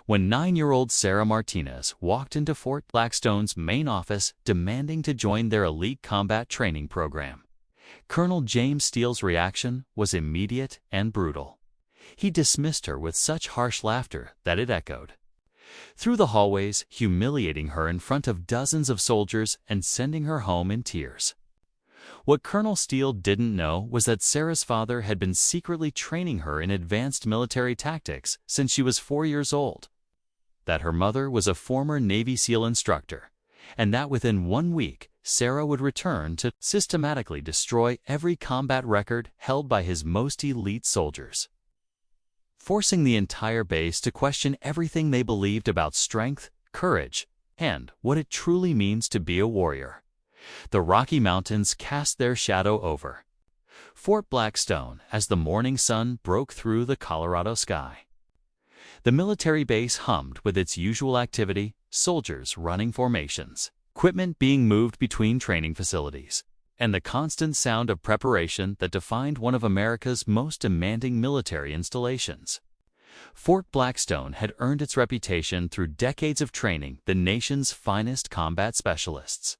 when 9-year-old Sarah Martinez walked into Fort Blackstone's main office demanding to join their elite combat training program. Colonel James Steele's reaction was immediate and brutal. He dismissed her with such harsh laughter that it echoed through the hallways, humiliating her in front of dozens of soldiers and sending her home in tears. What Colonel Steele didn't know was that Sarah's father had been secretly training her in advanced military tactics since she was 4 years old, that her mother was a former Navy SEAL instructor, and that within 1 week, Sarah would return to systematically destroy every combat record held by his most elite soldiers, forcing the entire base to question everything they believed about strength, courage, and what it truly means to be a warrior. The Rocky Mountains cast their shadow over Fort Blackstone as the morning sun broke through the Colorado sky. The military base hummed with its usual activity, soldiers running formations, equipment being moved between training facilities, and the constant sound of preparation that defined one of America's most demanding military installations. Fort Blackstone had earned its reputation through decades of training the nation's finest combat specialists,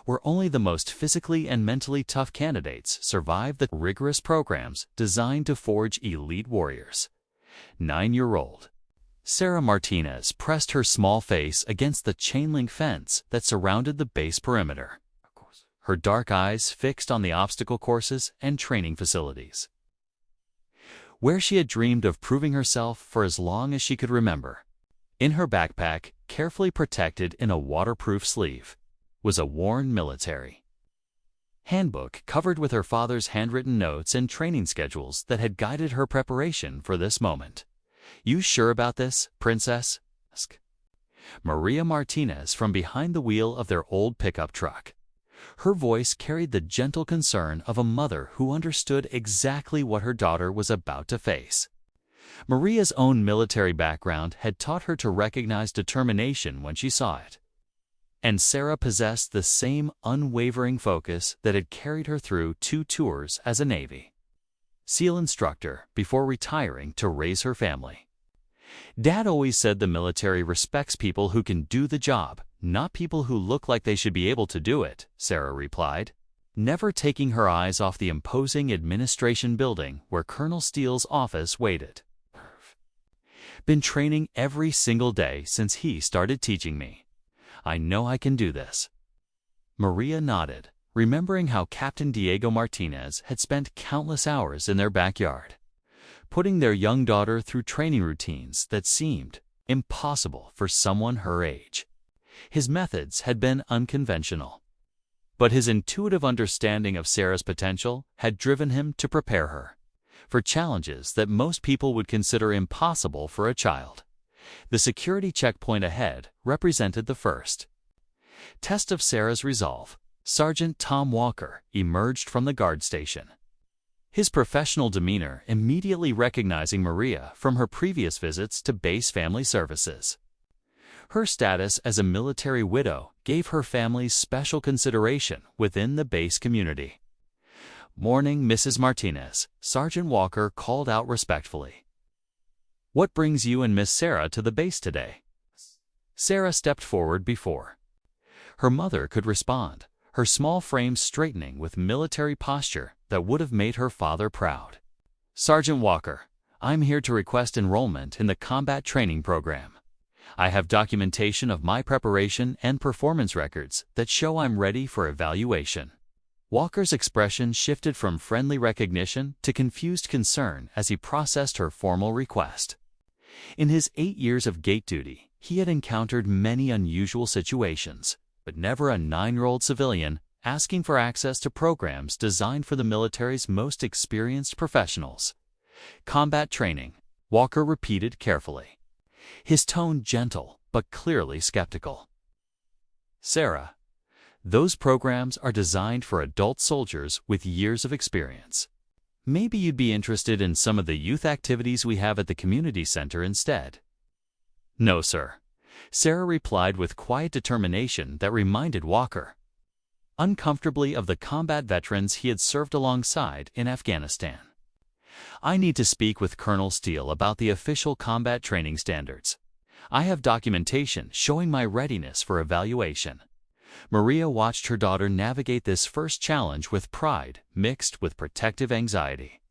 where only the most physically and mentally tough candidates survived the rigorous programs designed to forge elite warriors. 9-year-old Sarah Martinez pressed her small face against the chain-link fence that surrounded the base perimeter, her dark eyes fixed on the obstacle courses and training facilities, where she had dreamed of proving herself for as long as she could remember. In her backpack, carefully protected in a waterproof sleeve, was a worn military handbook covered with her father's handwritten notes and training schedules that had guided her preparation for this moment. "You sure about this, Princess?" asked Maria Martinez from behind the wheel of their old pickup truck. Her voice carried the gentle concern of a mother who understood exactly what her daughter was about to face. Maria's own military background had taught her to recognize determination when she saw it, and Sarah possessed the same unwavering focus that had carried her through 2 tours as a Navy SEAL instructor before retiring to raise her family. "Dad always said the military respects people who can do the job, not people who look like they should be able to do it," Sarah replied, never taking her eyes off the imposing administration building where Colonel Steele's office waited. "Been training every single day since he started teaching me. I know I can do this." Maria nodded, remembering how Captain Diego Martinez had spent countless hours in their backyard, putting their young daughter through training routines that seemed impossible for someone her age. His methods had been unconventional, but his intuitive understanding of Sarah's potential had driven him to prepare her for challenges that most people would consider impossible for a child. The security checkpoint ahead represented the first test of Sarah's resolve. Sergeant Tom Walker emerged from the guard station, his professional demeanor immediately recognizing Maria from her previous visits to base family services. Her status as a military widow gave her family special consideration within the base community. "Morning, Mrs. Martinez," Sergeant Walker called out respectfully. "What brings you and Miss Sarah to the base today?" Sarah stepped forward before her mother could respond, her small frame straightening with military posture that would have made her father proud. "Sergeant Walker, I'm here to request enrollment in the combat training program. I have documentation of my preparation and performance records that show I'm ready for evaluation." Walker's expression shifted from friendly recognition to confused concern as he processed her formal request. In his 8 years of gate duty, he had encountered many unusual situations, but never a 9-year-old civilian asking for access to programs designed for the military's most experienced professionals. "Combat training," Walker repeated carefully, his tone gentle but clearly skeptical. "Sarah, those programs are designed for adult soldiers with years of experience. Maybe you'd be interested in some of the youth activities we have at the community center instead." "No, sir," Sarah replied with quiet determination that reminded Walker uncomfortably of the combat veterans he had served alongside in Afghanistan. "I need to speak with Colonel Steele about the official combat training standards. I have documentation showing my readiness for evaluation. Maria watched her daughter navigate this first challenge with pride mixed with protective anxiety.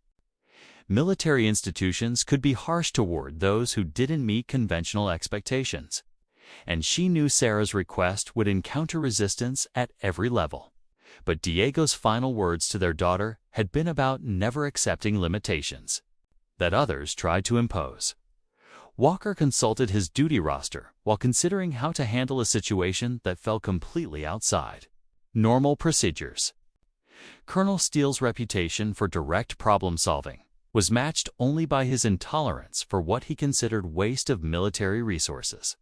Military institutions could be harsh toward those who didn't meet conventional expectations, and she knew Sarah's request would encounter resistance at every level. But Diego's final words to their daughter had been about never accepting limitations that others tried to impose. Walker consulted his duty roster while considering how to handle a situation that fell completely outside normal procedures. Colonel Steele's reputation for direct problem-solving was matched only by his intolerance for what he considered waste of military resources.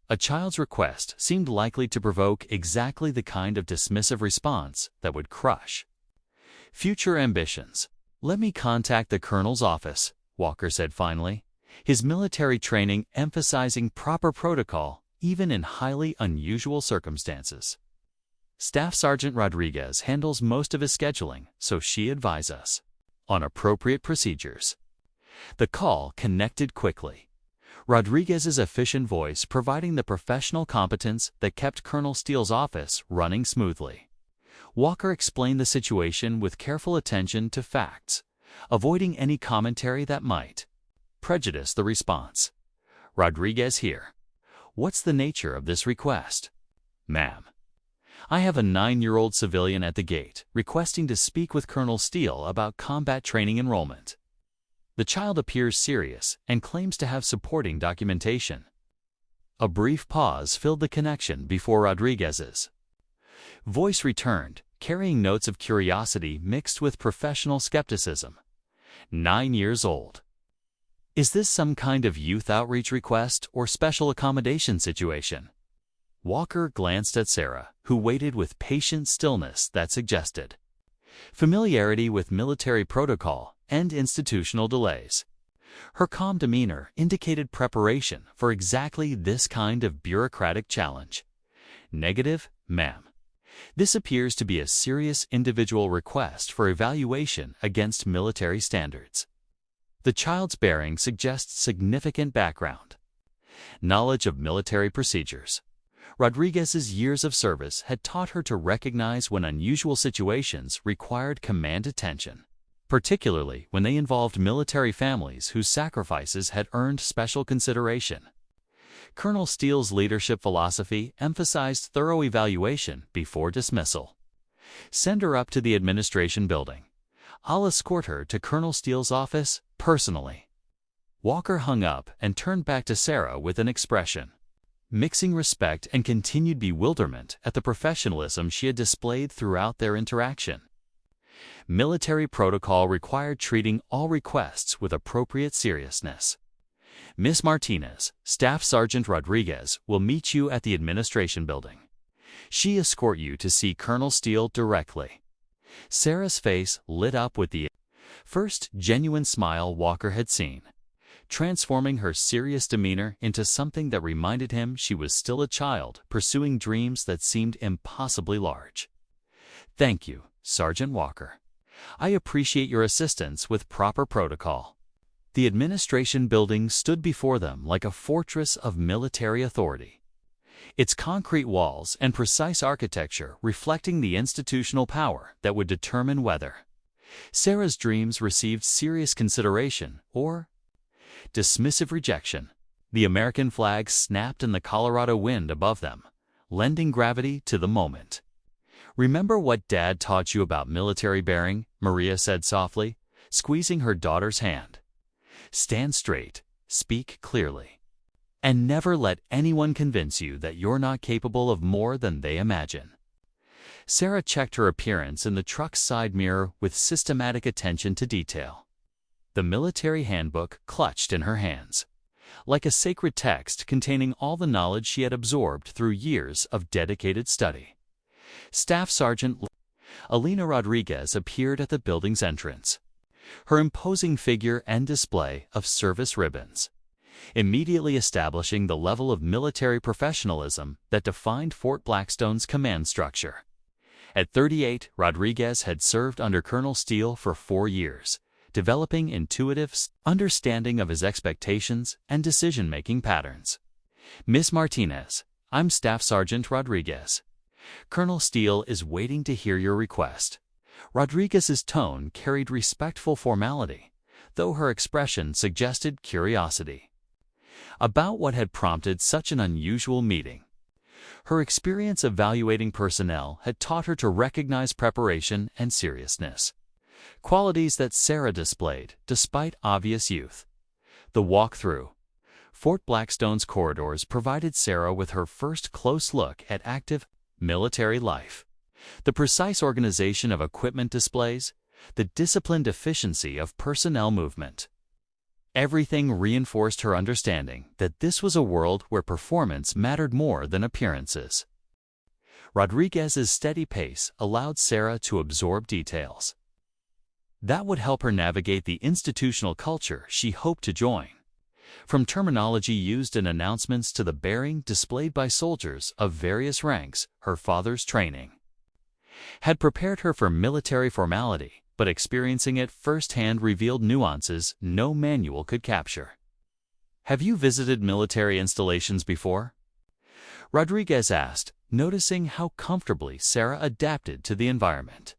A child's request seemed likely to provoke exactly the kind of dismissive response that would crush future ambitions. "Let me contact the colonel's office," Walker said finally, his military training emphasizing proper protocol even in highly unusual circumstances. "Staff Sergeant Rodriguez handles most of his scheduling, so she advises us on appropriate procedures." The call connected quickly, Rodriguez's efficient voice providing the professional competence that kept Colonel Steele's office running smoothly. Walker explained the situation with careful attention to facts, avoiding any commentary that might prejudice the response. "Rodriguez here. What's the nature of this request?" "Ma'am, I have a 9-year-old civilian at the gate requesting to speak with Colonel Steele about combat training enrollment. The child appears serious and claims to have supporting documentation." A brief pause filled the connection before Rodriguez's voice returned, carrying notes of curiosity mixed with professional skepticism. 9 years old. Is this some kind of youth outreach request or special accommodation situation? Walker glanced at Sarah, who waited with patient stillness that suggested familiarity with military protocol and institutional delays. Her calm demeanor indicated preparation for exactly this kind of bureaucratic challenge. "Negative, ma'am. This appears to be a serious individual request for evaluation against military standards." The child's bearing suggests significant background knowledge of military procedures. Rodriguez's years of service had taught her to recognize when unusual situations required command attention, particularly when they involved military families whose sacrifices had earned special consideration. Colonel Steele's leadership philosophy emphasized thorough evaluation before dismissal. "Send her up to the administration building. I'll escort her to Colonel Steele's office personally." Walker hung up and turned back to Sarah with an expression mixing respect and continued bewilderment at the professionalism she had displayed throughout their interaction. Military protocol required treating all requests with appropriate seriousness. "Miss Martinez, Staff Sergeant Rodriguez will meet you at the administration building. She escort you to see Colonel Steele directly." Sarah's face lit up with the first genuine smile Walker had seen, transforming her serious demeanor into something that reminded him she was still a child pursuing dreams that seemed impossibly large. "Thank you, Sergeant Walker. I appreciate your assistance with proper protocol." The administration building stood before them like a fortress of military authority, its concrete walls and precise architecture reflecting the institutional power that would determine whether Sarah's dreams received serious consideration or dismissive rejection. The American flag snapped in the Colorado wind above them, lending gravity to the moment. "Remember what Dad taught you about military bearing?" Maria said softly, squeezing her daughter's hand. "Stand straight, speak clearly, and never let anyone convince you that you're not capable of more than they imagine." Sarah checked her appearance in the truck's side mirror with systematic attention to detail. The military handbook clutched in her hands, like a sacred text containing all the knowledge she had absorbed through years of dedicated study. Staff Sergeant Alina Rodriguez appeared at the building's entrance, her imposing figure and display of service ribbons immediately establishing the level of military professionalism that defined Fort Blackstone's command structure. At 38, Rodriguez had served under Colonel Steele for 4 years, developing intuitive understanding of his expectations and decision-making patterns. Miss Martinez, I'm Staff Sergeant Rodriguez. Colonel Steele is waiting to hear your request. Rodriguez's tone carried respectful formality, though her expression suggested curiosity about what had prompted such an unusual meeting. Her experience evaluating personnel had taught her to recognize preparation and seriousness, qualities that Sarah displayed despite obvious youth. The walk through Fort Blackstone's corridors provided Sarah with her first close look at active military life. The precise organization of equipment displays, the disciplined efficiency of personnel movement. Everything reinforced her understanding that this was a world where performance mattered more than appearances. Rodriguez's steady pace allowed Sarah to absorb details that would help her navigate the institutional culture she hoped to join. From terminology used in announcements to the bearing displayed by soldiers of various ranks, her father's training had prepared her for military formality, but experiencing it firsthand revealed nuances no manual could capture. Have you visited military installations before? Rodriguez asked, noticing how comfortably Sarah adapted to the environment.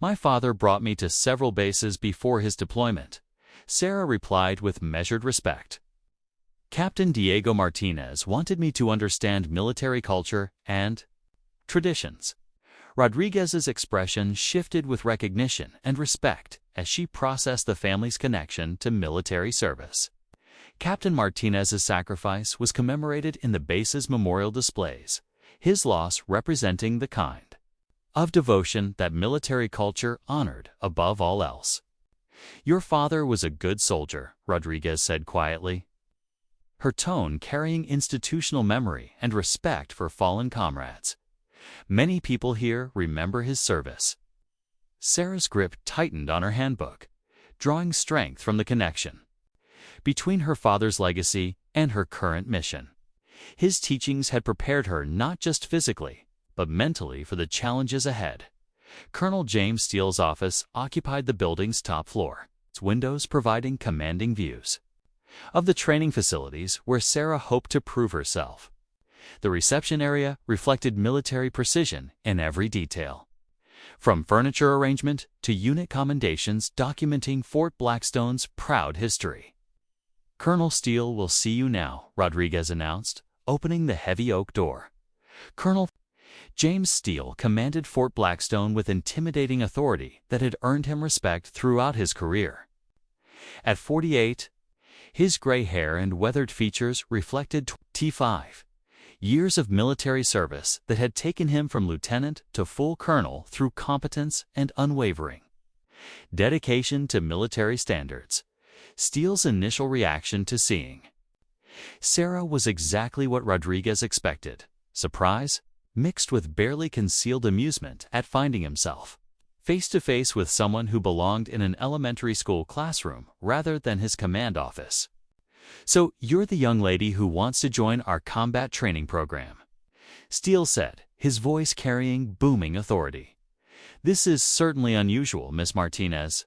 My father brought me to several bases before his deployment, Sarah replied with measured respect. Captain Diego Martinez wanted me to understand military culture and traditions. Rodriguez's expression shifted with recognition and respect as she processed the family's connection to military service. Captain Martinez's sacrifice was commemorated in the base's memorial displays, his loss representing the kind of devotion that military culture honored above all else. Your father was a good soldier, Rodriguez said quietly, her tone carrying institutional memory and respect for fallen comrades. Many people here remember his service. Sarah's grip tightened on her handbook, drawing strength from the connection between her father's legacy and her current mission. His teachings had prepared her not just physically, but mentally for the challenges ahead. Colonel James Steele's office occupied the building's top floor, its windows providing commanding views of the training facilities where Sarah hoped to prove herself. The reception area reflected military precision in every detail, from furniture arrangement to unit commendations documenting Fort Blackstone's proud history. Colonel Steele will see you now, Rodriguez announced, opening the heavy oak door. Colonel James Steele commanded Fort Blackstone with intimidating authority that had earned him respect throughout his career. At 48, his gray hair and weathered features reflected 25 years of military service that had taken him from lieutenant to full colonel through competence and unwavering dedication to military standards. Steele's initial reaction to seeing Sarah was exactly what Rodriguez expected: surprise, mixed with barely concealed amusement at finding himself face to face with someone who belonged in an elementary school classroom rather than his command office. So, you're the young lady who wants to join our combat training program, Steele said, his voice carrying booming authority. This is certainly unusual, Miss Martinez.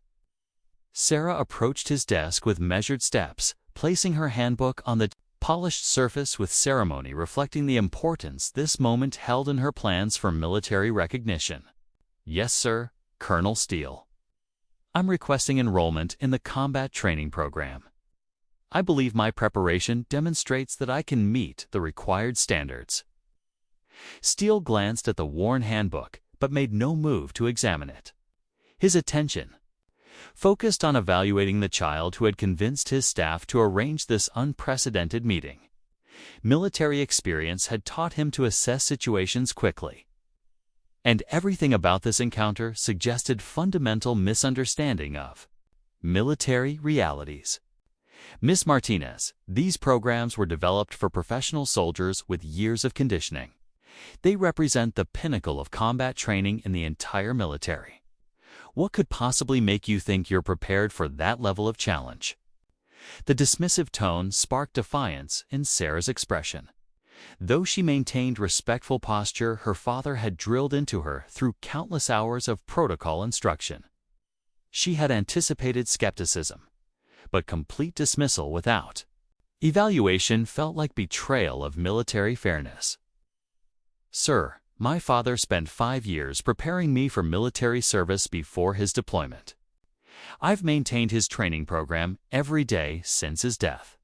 Sarah approached his desk with measured steps, placing her handbook on the polished surface with ceremony reflecting the importance this moment held in her plans for military recognition. Yes, sir, Colonel Steele. I'm requesting enrollment in the combat training program. I believe my preparation demonstrates that I can meet the required standards. Steele glanced at the worn handbook, but made no move to examine it. His attention focused on evaluating the child who had convinced his staff to arrange this unprecedented meeting. Military experience had taught him to assess situations quickly, and everything about this encounter suggested fundamental misunderstanding of military realities. Miss Martinez, these programs were developed for professional soldiers with years of conditioning. They represent the pinnacle of combat training in the entire military. What could possibly make you think you're prepared for that level of challenge? The dismissive tone sparked defiance in Sarah's expression. Though she maintained respectful posture her father had drilled into her through countless hours of protocol instruction. She had anticipated skepticism, but complete dismissal without Evaluation felt like betrayal of military fairness. Sir, my father spent 5 years preparing me for military service before his deployment. I've maintained his training program every day since his death,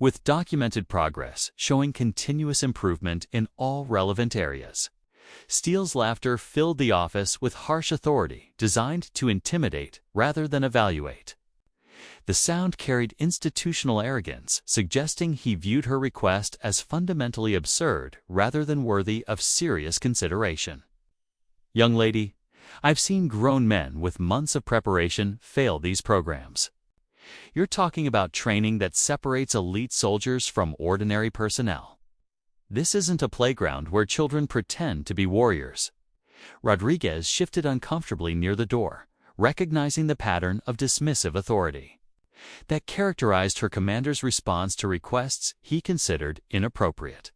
with documented progress showing continuous improvement in all relevant areas. Steele's laughter filled the office with harsh authority designed to intimidate rather than evaluate. The sound carried institutional arrogance, suggesting he viewed her request as fundamentally absurd rather than worthy of serious consideration. Young lady, I've seen grown men with months of preparation fail these programs. You're talking about training that separates elite soldiers from ordinary personnel. This isn't a playground where children pretend to be warriors. Rodriguez shifted uncomfortably near the door, recognizing the pattern of dismissive authority that characterized her commander's response to requests he considered inappropriate.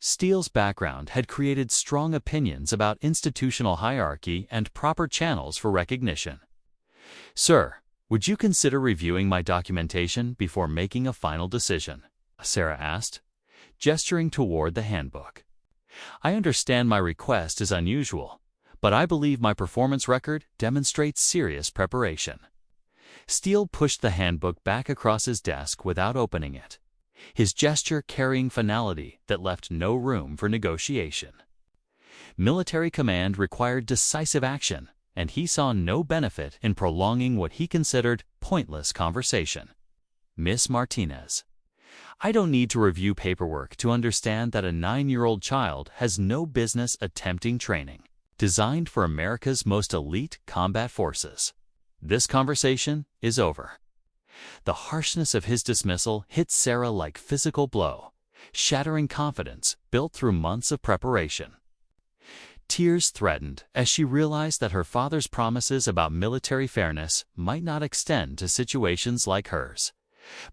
Steele's background had created strong opinions about institutional hierarchy and proper channels for recognition. Sir, would you consider reviewing my documentation before making a final decision? Sarah asked, gesturing toward the handbook. I understand my request is unusual, but I believe my performance record demonstrates serious preparation. Steele pushed the handbook back across his desk without opening it, his gesture carrying finality that left no room for negotiation. Military command required decisive action, and he saw no benefit in prolonging what he considered pointless conversation. Miss Martinez, I don't need to review paperwork to understand that a 9-year-old child has no business attempting training designed for America's most elite combat forces. This conversation is over. The harshness of his dismissal hit Sarah like physical blow, shattering confidence built through months of preparation. Tears threatened as she realized that her father's promises about military fairness might not extend to situations like hers.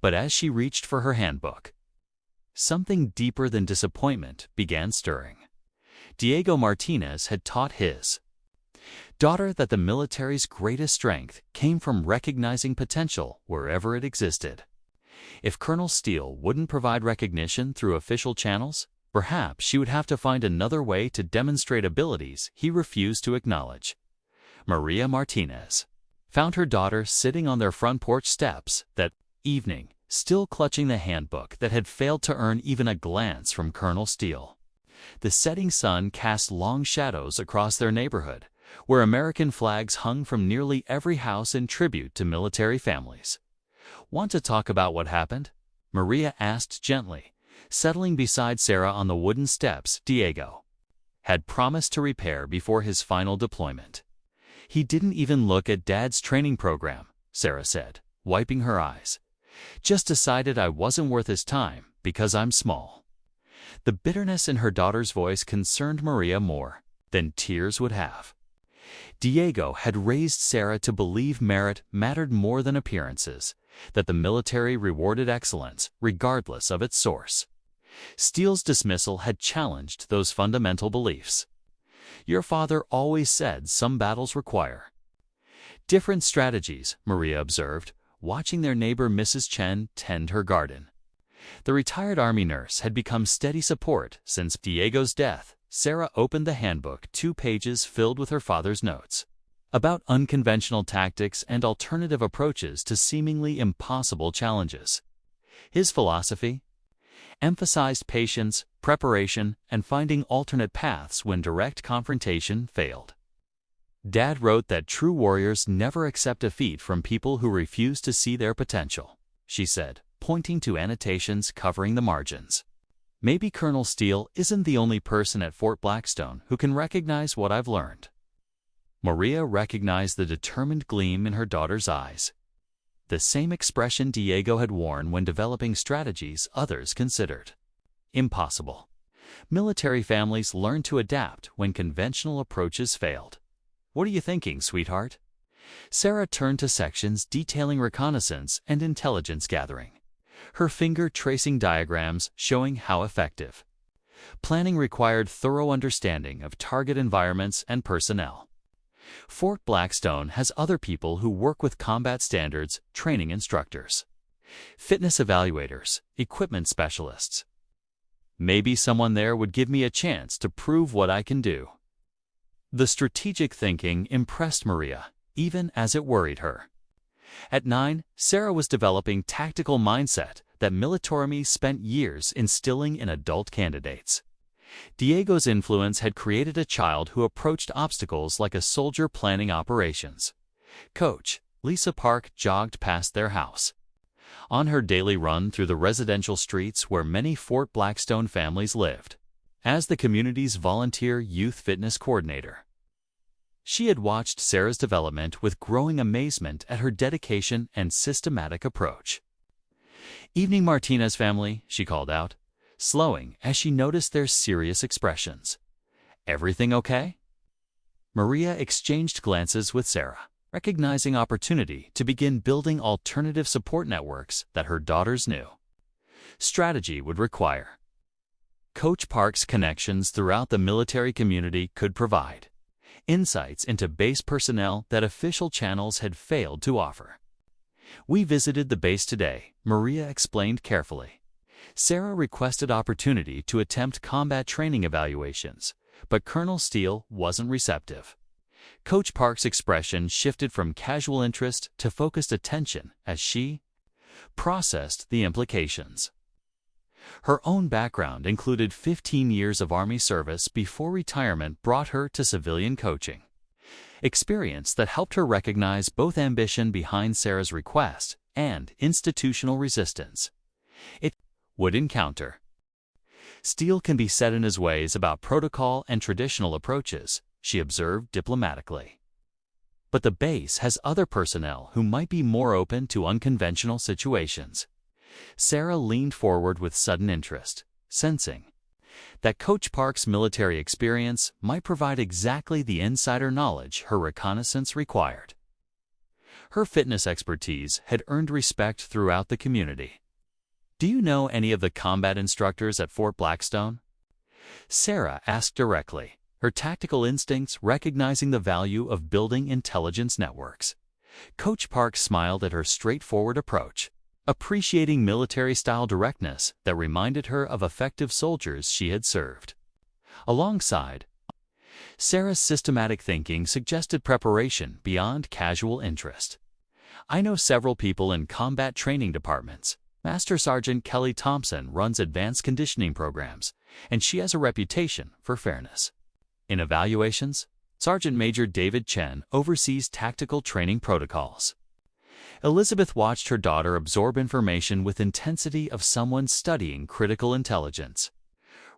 But as she reached for her handbook, something deeper than disappointment began stirring. Diego Martinez had taught his daughter that the military's greatest strength came from recognizing potential wherever it existed. If Colonel Steele wouldn't provide recognition through official channels, perhaps she would have to find another way to demonstrate abilities he refused to acknowledge. Maria Martinez found her daughter sitting on their front porch steps that evening, still clutching the handbook that had failed to earn even a glance from Colonel Steele. The setting sun cast long shadows across their neighborhood, where American flags hung from nearly every house in tribute to military families. Want to talk about what happened? Maria asked gently, settling beside Sarah on the wooden steps Diego had promised to repair before his final deployment. He didn't even look at Dad's training program, Sarah said, wiping her eyes. Just decided I wasn't worth his time because I'm small. The bitterness in her daughter's voice concerned Maria more than tears would have. Diego had raised Sarah to believe merit mattered more than appearances, that the military rewarded excellence regardless of its source. Steele's dismissal had challenged those fundamental beliefs. Your father always said some battles require different strategies, Maria observed, watching their neighbor Mrs. Chen tend her garden. The retired Army nurse had become steady support since Diego's death. Sarah opened the handbook, 2 pages filled with her father's notes about unconventional tactics and alternative approaches to seemingly impossible challenges. His philosophy emphasized patience, preparation, and finding alternate paths when direct confrontation failed. Dad wrote that true warriors never accept defeat from people who refuse to see their potential, she said, pointing to annotations covering the margins. Maybe Colonel Steele isn't the only person at Fort Blackstone who can recognize what I've learned. Maria recognized the determined gleam in her daughter's eyes, the same expression Diego had worn when developing strategies others considered impossible. Military families learn to adapt when conventional approaches failed. What are you thinking, sweetheart? Sarah turned to sections detailing reconnaissance and intelligence gathering, her finger tracing diagrams showing how effective. Planning required thorough understanding of target environments and personnel. Fort Blackstone has other people who work with combat standards, training instructors. Fitness evaluators, equipment specialists. Maybe someone there would give me a chance to prove what I can do. The strategic thinking impressed Maria, even as it worried her. At 9, Sarah was developing tactical mindset that military spent years instilling in adult candidates. Diego's influence had created a child who approached obstacles like a soldier planning operations. Coach Lisa Park jogged past their house. On her daily run through the residential streets where many Fort Blackstone families lived, as the community's volunteer youth fitness coordinator. She had watched Sarah's development with growing amazement at her dedication and systematic approach. "Evening, Martinez family," she called out, slowing as she noticed their serious expressions. "Everything okay?" Maria exchanged glances with Sarah, recognizing opportunity to begin building alternative support networks that her daughters knew. Strategy would require. Coach Park's connections throughout the military community could provide insights into base personnel that official channels had failed to offer. "We visited the base today," Maria explained carefully. Sarah requested opportunity to attempt combat training evaluations, but Colonel Steele wasn't receptive. Coach Park's expression shifted from casual interest to focused attention as she processed the implications. Her own background included 15 years of Army service before retirement brought her to civilian coaching. Experience that helped her recognize both ambition behind Sarah's request and institutional resistance it would encounter. Steele can be set in his ways about protocol and traditional approaches, she observed diplomatically. But the base has other personnel who might be more open to unconventional situations. Sarah leaned forward with sudden interest, sensing that Coach Park's military experience might provide exactly the insider knowledge her reconnaissance required. Her fitness expertise had earned respect throughout the community. "Do you know any of the combat instructors at Fort Blackstone?" Sarah asked directly, her tactical instincts recognizing the value of building intelligence networks. Coach Park smiled at her straightforward approach, appreciating military-style directness that reminded her of effective soldiers she had served. Alongside, Sarah's systematic thinking suggested preparation beyond casual interest. "I know several people in combat training departments. Master Sergeant Kelly Thompson runs advanced conditioning programs, and she has a reputation for fairness. In evaluations, Sergeant Major David Chen oversees tactical training protocols." Elizabeth watched her daughter absorb information with intensity of someone studying critical intelligence.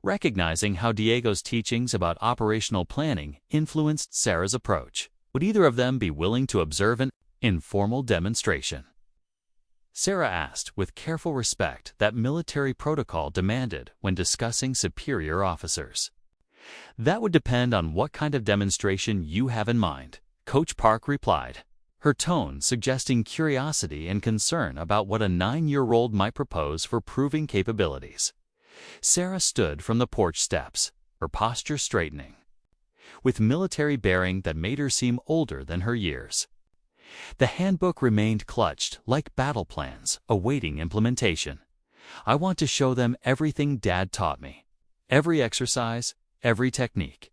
Recognizing how Diego's teachings about operational planning influenced Sarah's approach, would either of them be willing to observe an informal demonstration? Sarah asked with careful respect that military protocol demanded when discussing superior officers. "That would depend on what kind of demonstration you have in mind," Coach Park replied, her tone suggesting curiosity and concern about what a 9-year-old might propose for proving capabilities. Sarah stood from the porch steps, her posture straightening, with military bearing that made her seem older than her years. The handbook remained clutched like battle plans, awaiting implementation. "I want to show them everything Dad taught me. Every exercise, every technique,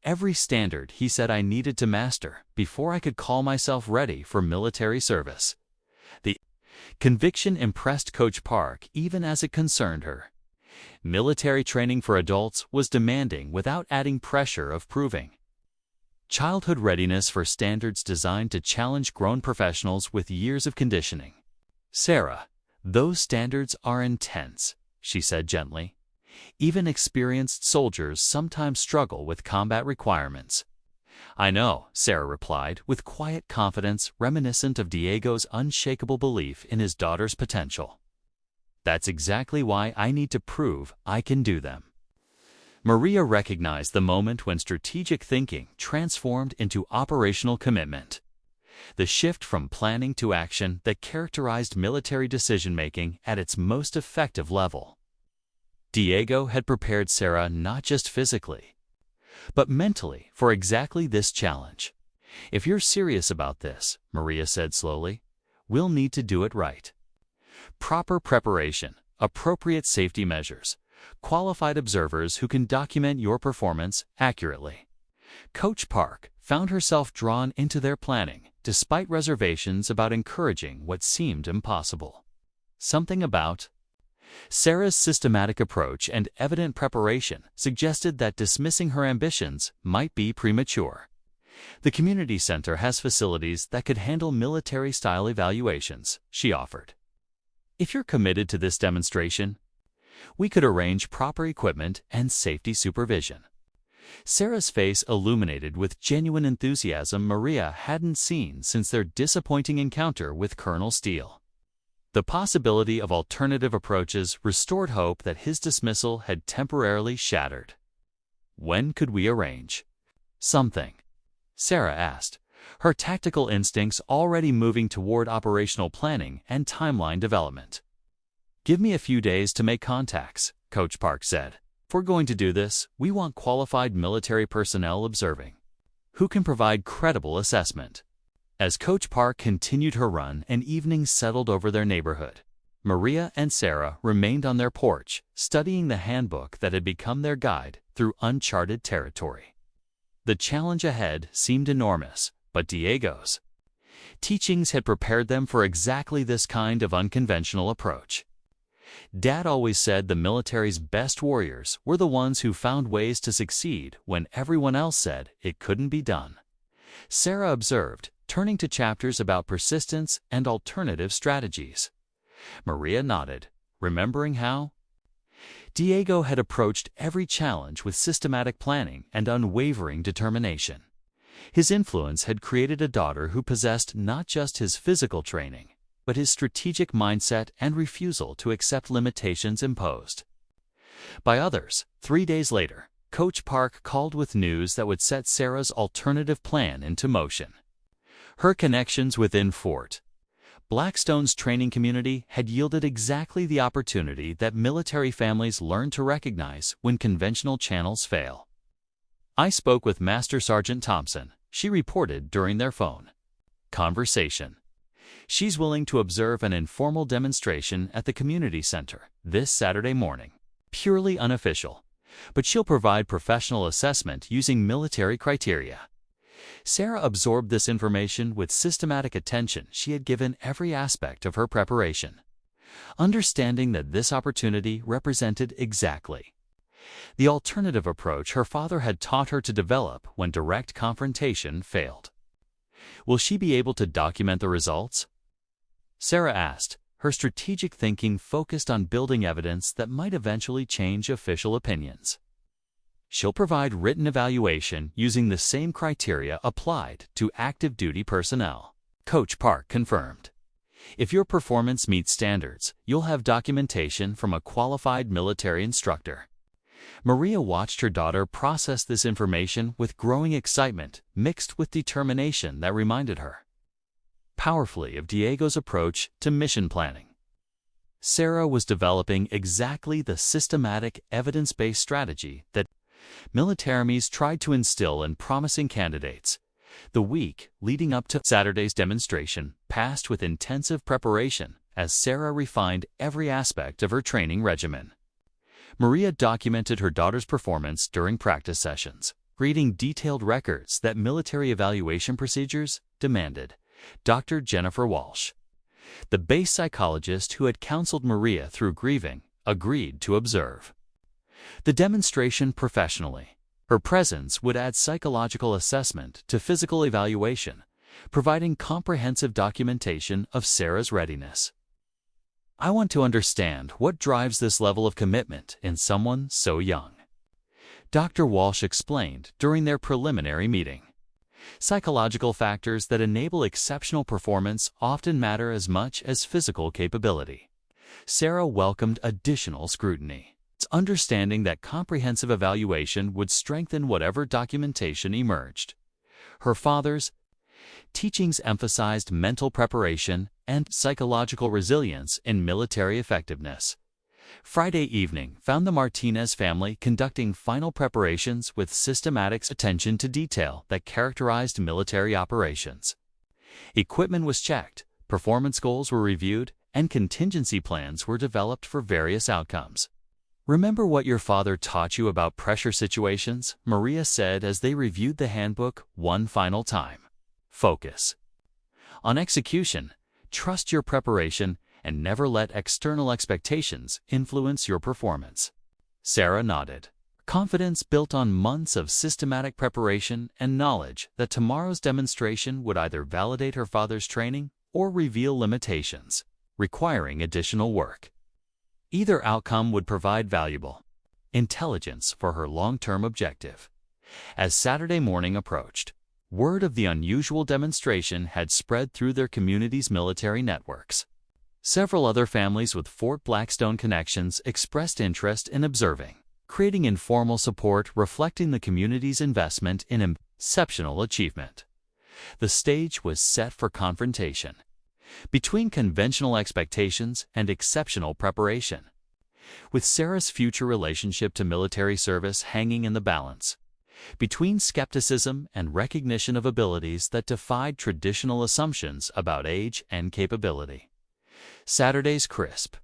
every standard he said I needed to master before I could call myself ready for military service." The conviction impressed Coach Park even as it concerned her. Military training for adults was demanding without adding pressure of proving. Childhood readiness for standards designed to challenge grown professionals with years of conditioning. "Sarah, those standards are intense," she said gently. "Even experienced soldiers sometimes struggle with combat requirements." "I know," Sarah replied with quiet confidence reminiscent of Diego's unshakable belief in his daughter's potential. "That's exactly why I need to prove I can do them." Maria recognized the moment when strategic thinking transformed into operational commitment. The shift from planning to action that characterized military decision-making at its most effective level. Diego had prepared Sarah not just physically, but mentally for exactly this challenge. "If you're serious about this," Maria said slowly, "we'll need to do it right." Proper preparation, appropriate safety measures, qualified observers who can document your performance accurately. Coach Park found herself drawn into their planning, despite reservations about encouraging what seemed impossible. Something about Sarah's systematic approach and evident preparation suggested that dismissing her ambitions might be premature. The community center has facilities that could handle military-style evaluations, she offered. If you're committed to this demonstration, we could arrange proper equipment and safety supervision. Sarah's face illuminated with genuine enthusiasm Maria hadn't seen since their disappointing encounter with Colonel Steele. The possibility of alternative approaches restored hope that his dismissal had temporarily shattered. When could we arrange something? Sarah asked, her tactical instincts already moving toward operational planning and timeline development. Give me a few days to make contacts, Coach Park said. If we're going to do this, we want qualified military personnel observing, who can provide credible assessment. As Coach Park continued her run and evenings settled over their neighborhood, Maria and Sarah remained on their porch, studying the handbook that had become their guide through uncharted territory. The challenge ahead seemed enormous, but Diego's teachings had prepared them for exactly this kind of unconventional approach. Dad always said the military's best warriors were the ones who found ways to succeed when everyone else said it couldn't be done. Sarah observed, turning to chapters about persistence and alternative strategies. Maria nodded, remembering how Diego had approached every challenge with systematic planning and unwavering determination. His influence had created a daughter who possessed not just his physical training, but his strategic mindset and refusal to accept limitations imposed by others. 3 days later, Coach Park called with news that would set Sarah's alternative plan into motion. Her connections within Fort Blackstone's training community had yielded exactly the opportunity that military families learn to recognize when conventional channels fail. I spoke with Master Sergeant Thompson, she reported during their phone conversation. She's willing to observe an informal demonstration at the community center this Saturday morning. Purely unofficial, but she'll provide professional assessment using military criteria. Sarah absorbed this information with systematic attention she had given every aspect of her preparation, understanding that this opportunity represented exactly the alternative approach her father had taught her to develop when direct confrontation failed. Will she be able to document the results? Sarah asked, her strategic thinking focused on building evidence that might eventually change official opinions. She'll provide written evaluation using the same criteria applied to active duty personnel, Coach Park confirmed. If your performance meets standards, you'll have documentation from a qualified military instructor. Maria watched her daughter process this information with growing excitement mixed with determination that reminded her powerfully of Diego's approach to mission planning. Sarah was developing exactly the systematic, evidence-based strategy that militaries tried to instill in promising candidates. The week leading up to Saturday's demonstration passed with intensive preparation as Sarah refined every aspect of her training regimen. Maria documented her daughter's performance during practice sessions, creating detailed records that military evaluation procedures demanded. Dr. Jennifer Walsh, the base psychologist who had counseled Maria through grieving, agreed to observe the demonstration professionally. Her presence would add psychological assessment to physical evaluation, providing comprehensive documentation of Sarah's readiness. I want to understand what drives this level of commitment in someone so young, Dr. Walsh explained during their preliminary meeting. Psychological factors that enable exceptional performance often matter as much as physical capability. Sarah welcomed additional scrutiny, understanding that comprehensive evaluation would strengthen whatever documentation emerged. Her father's teachings emphasized mental preparation and psychological resilience in military effectiveness. Friday evening found the Martinez family conducting final preparations with systematic attention to detail that characterized military operations. Equipment was checked, performance goals were reviewed, and contingency plans were developed for various outcomes. "Remember what your father taught you about pressure situations?" Maria said as they reviewed the handbook one final time. "Focus on execution, trust your preparation, and never let external expectations influence your performance." Sarah nodded. Confidence built on months of systematic preparation and knowledge that tomorrow's demonstration would either validate her father's training or reveal limitations, requiring additional work. Either outcome would provide valuable intelligence for her long-term objective. As Saturday morning approached, word of the unusual demonstration had spread through their community's military networks. Several other families with Fort Blackstone connections expressed interest in observing, creating informal support reflecting the community's investment in exceptional achievement. The stage was set for confrontation between conventional expectations and exceptional preparation. With Sarah's future relationship to military service hanging in the balance, between skepticism and recognition of abilities that defied traditional assumptions about age and capability. Saturday's crisp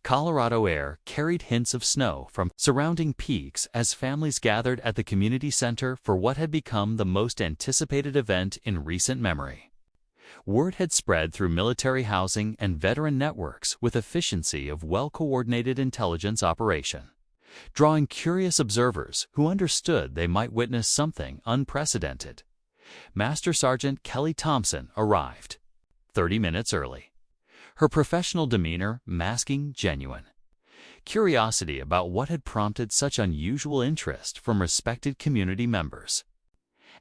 Colorado air carried hints of snow from surrounding peaks as families gathered at the community center for what had become the most anticipated event in recent memory. Word had spread through military housing and veteran networks with efficiency of well-coordinated intelligence operation, drawing curious observers who understood they might witness something unprecedented. Master Sergeant Kelly Thompson arrived 30 minutes early, her professional demeanor masking genuine curiosity about what had prompted such unusual interest from respected community members.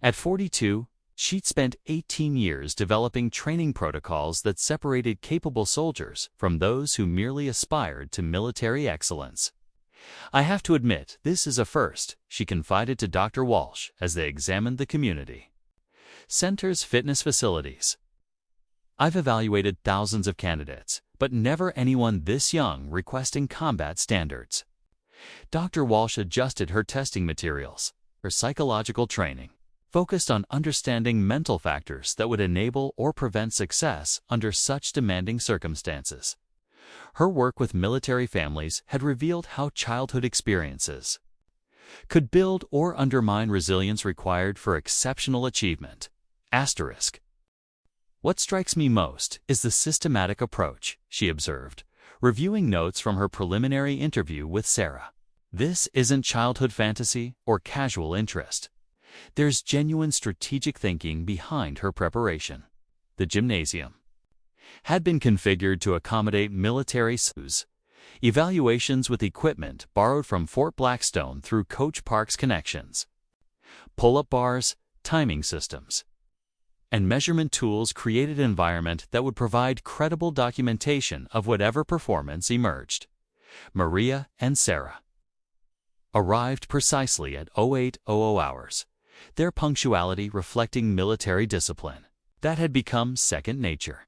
At 42, she'd spent 18 years developing training protocols that separated capable soldiers from those who merely aspired to military excellence. "I have to admit, this is a first," she confided to Dr. Walsh as they examined the community center's fitness facilities. "I've evaluated thousands of candidates, but never anyone this young requesting combat standards." Dr. Walsh adjusted her testing materials. Her psychological training focused on understanding mental factors that would enable or prevent success under such demanding circumstances. Her work with military families had revealed how childhood experiences could build or undermine resilience required for exceptional achievement. Asterisk. "What strikes me most is the systematic approach," she observed, reviewing notes from her preliminary interview with Sarah. "This isn't childhood fantasy or casual interest. There's genuine strategic thinking behind her preparation." The gymnasium had been configured to accommodate military evaluations with equipment borrowed from Fort Blackstone through Coach Park's connections. Pull-up bars, timing systems, and measurement tools created an environment that would provide credible documentation of whatever performance emerged. Maria and Sarah arrived precisely at 08:00 hours, their punctuality reflecting military discipline that had become second nature.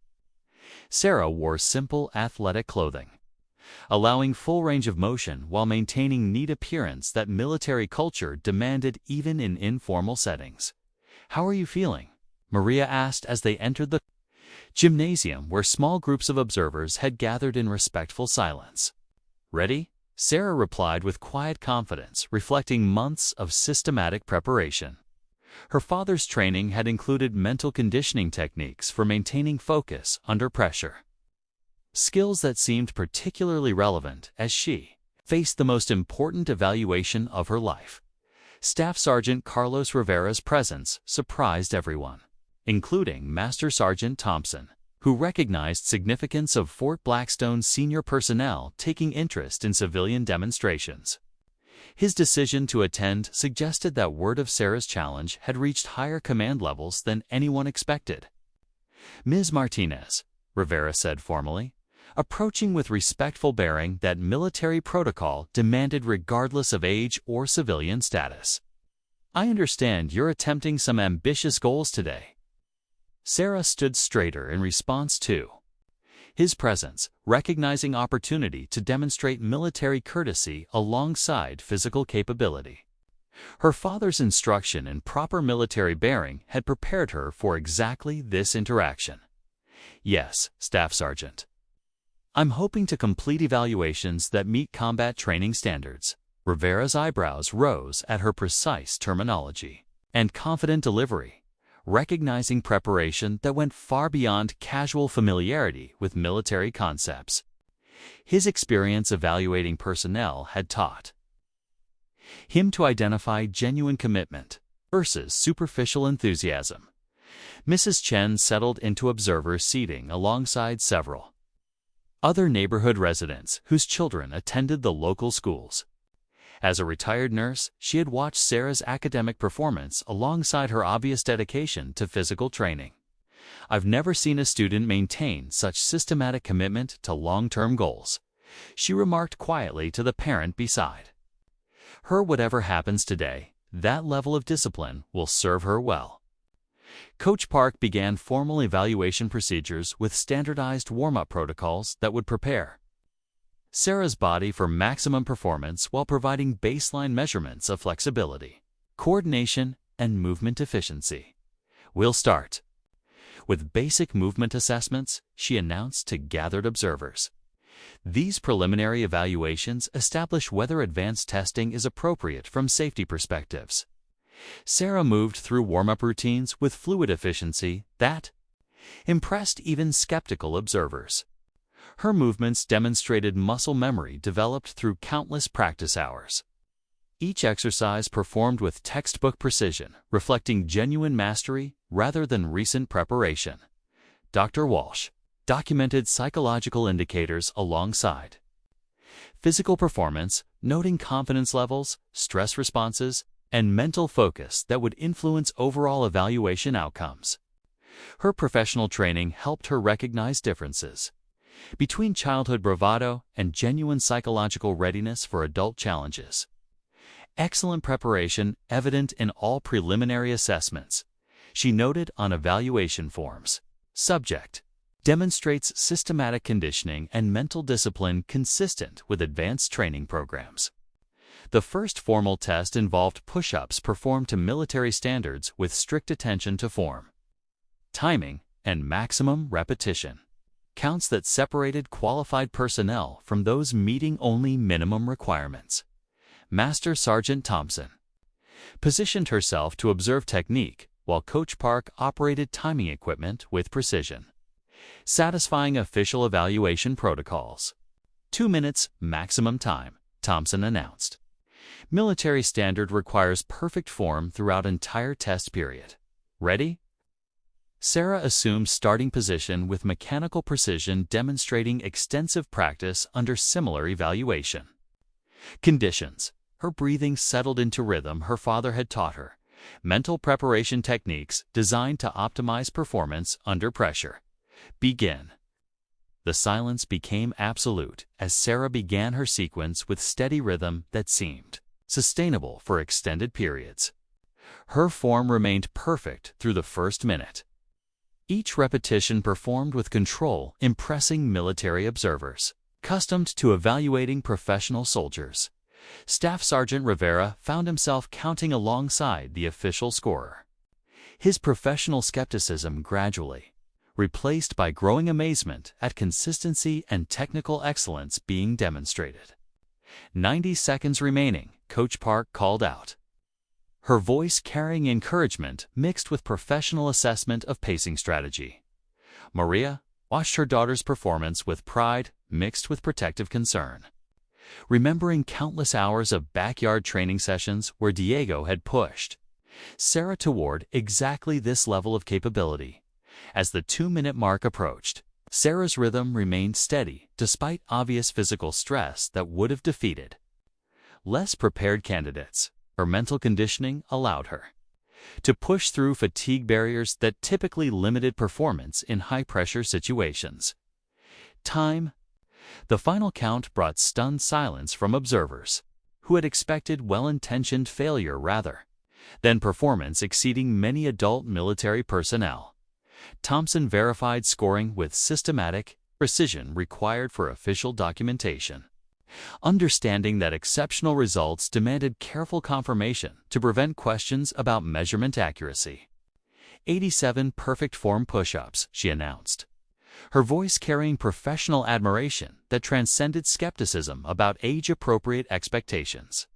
Sarah wore simple athletic clothing, allowing full range of motion while maintaining neat appearance that military culture demanded even in informal settings. "How are you feeling?" Maria asked as they entered the gymnasium where small groups of observers had gathered in respectful silence. "Ready?" Sarah replied with quiet confidence, reflecting months of systematic preparation. Her father's training had included mental conditioning techniques for maintaining focus under pressure, skills that seemed particularly relevant as she faced the most important evaluation of her life. Staff Sergeant Carlos Rivera's presence surprised everyone, including Master Sergeant Thompson, who recognized significance of Fort Blackstone senior personnel taking interest in civilian demonstrations. His decision to attend suggested that word of Sarah's challenge had reached higher command levels than anyone expected. "Ms. Martinez," Rivera said formally, approaching with respectful bearing that military protocol demanded regardless of age or civilian status. "I understand you're attempting some ambitious goals today." Sarah stood straighter in response to his presence, recognizing opportunity to demonstrate military courtesy alongside physical capability. Her father's instruction and proper military bearing had prepared her for exactly this interaction. "Yes, Staff Sergeant." I'm hoping to complete evaluations that meet combat training standards. Rivera's eyebrows rose at her precise terminology and confident delivery, recognizing preparation that went far beyond casual familiarity with military concepts. His experience evaluating personnel had taught him to identify genuine commitment versus superficial enthusiasm. Mrs. Chen settled into observer seating alongside several other neighborhood residents whose children attended the local schools. As a retired nurse, she had watched Sarah's academic performance alongside her obvious dedication to physical training. I've never seen a student maintain such systematic commitment to long-term goals, she remarked quietly to the parent beside her. Whatever happens today, that level of discipline will serve her well. Coach Park began formal evaluation procedures with standardized warm-up protocols that would prepare Sarah's body for maximum performance while providing baseline measurements of flexibility, coordination, and movement efficiency. We'll start with basic movement assessments, she announced to gathered observers. These preliminary evaluations establish whether advanced testing is appropriate from safety perspectives. Sarah moved through warm-up routines with fluid efficiency that impressed even skeptical observers. Her movements demonstrated muscle memory developed through countless practice hours. Each exercise performed with textbook precision, reflecting genuine mastery rather than recent preparation. Dr. Walsh documented psychological indicators alongside physical performance, noting confidence levels, stress responses, and mental focus that would influence overall evaluation outcomes. Her professional training helped her recognize differences between childhood bravado and genuine psychological readiness for adult challenges. Excellent preparation evident in all preliminary assessments, she noted on evaluation forms. Subject demonstrates systematic conditioning and mental discipline consistent with advanced training programs. The first formal test involved push-ups performed to military standards with strict attention to form, timing, and maximum repetition. Counts that separated qualified personnel from those meeting only minimum requirements. Master Sergeant Thompson positioned herself to observe technique while Coach Park operated timing equipment with precision, satisfying official evaluation protocols. 2 minutes maximum time, Thompson announced. Military standard requires perfect form throughout entire test period. Ready? Sarah assumed starting position with mechanical precision, demonstrating extensive practice under similar evaluation conditions. Her breathing settled into rhythm her father had taught her. Mental preparation techniques designed to optimize performance under pressure. Begin. The silence became absolute as Sarah began her sequence with steady rhythm that seemed sustainable for extended periods. Her form remained perfect through the first minute. Each repetition performed with control, impressing military observers accustomed to evaluating professional soldiers. Staff Sergeant Rivera found himself counting alongside the official scorer. His professional skepticism gradually replaced by growing amazement at consistency and technical excellence being demonstrated. 90 seconds remaining, Coach Park called out, her voice carrying encouragement mixed with professional assessment of pacing strategy. Maria watched her daughter's performance with pride mixed with protective concern, remembering countless hours of backyard training sessions where Diego had pushed Sarah toward exactly this level of capability. As the 2-minute mark approached, Sarah's rhythm remained steady despite obvious physical stress that would have defeated less prepared candidates. Her mental conditioning allowed her to push through fatigue barriers that typically limited performance in high-pressure situations. Time. The final count brought stunned silence from observers, who had expected well-intentioned failure rather than performance exceeding many adult military personnel. Thompson verified scoring with systematic precision required for official documentation, understanding that exceptional results demanded careful confirmation to prevent questions about measurement accuracy. 87 perfect form push-ups, she announced. her voice carrying professional admiration that transcended skepticism about age-appropriate expectations.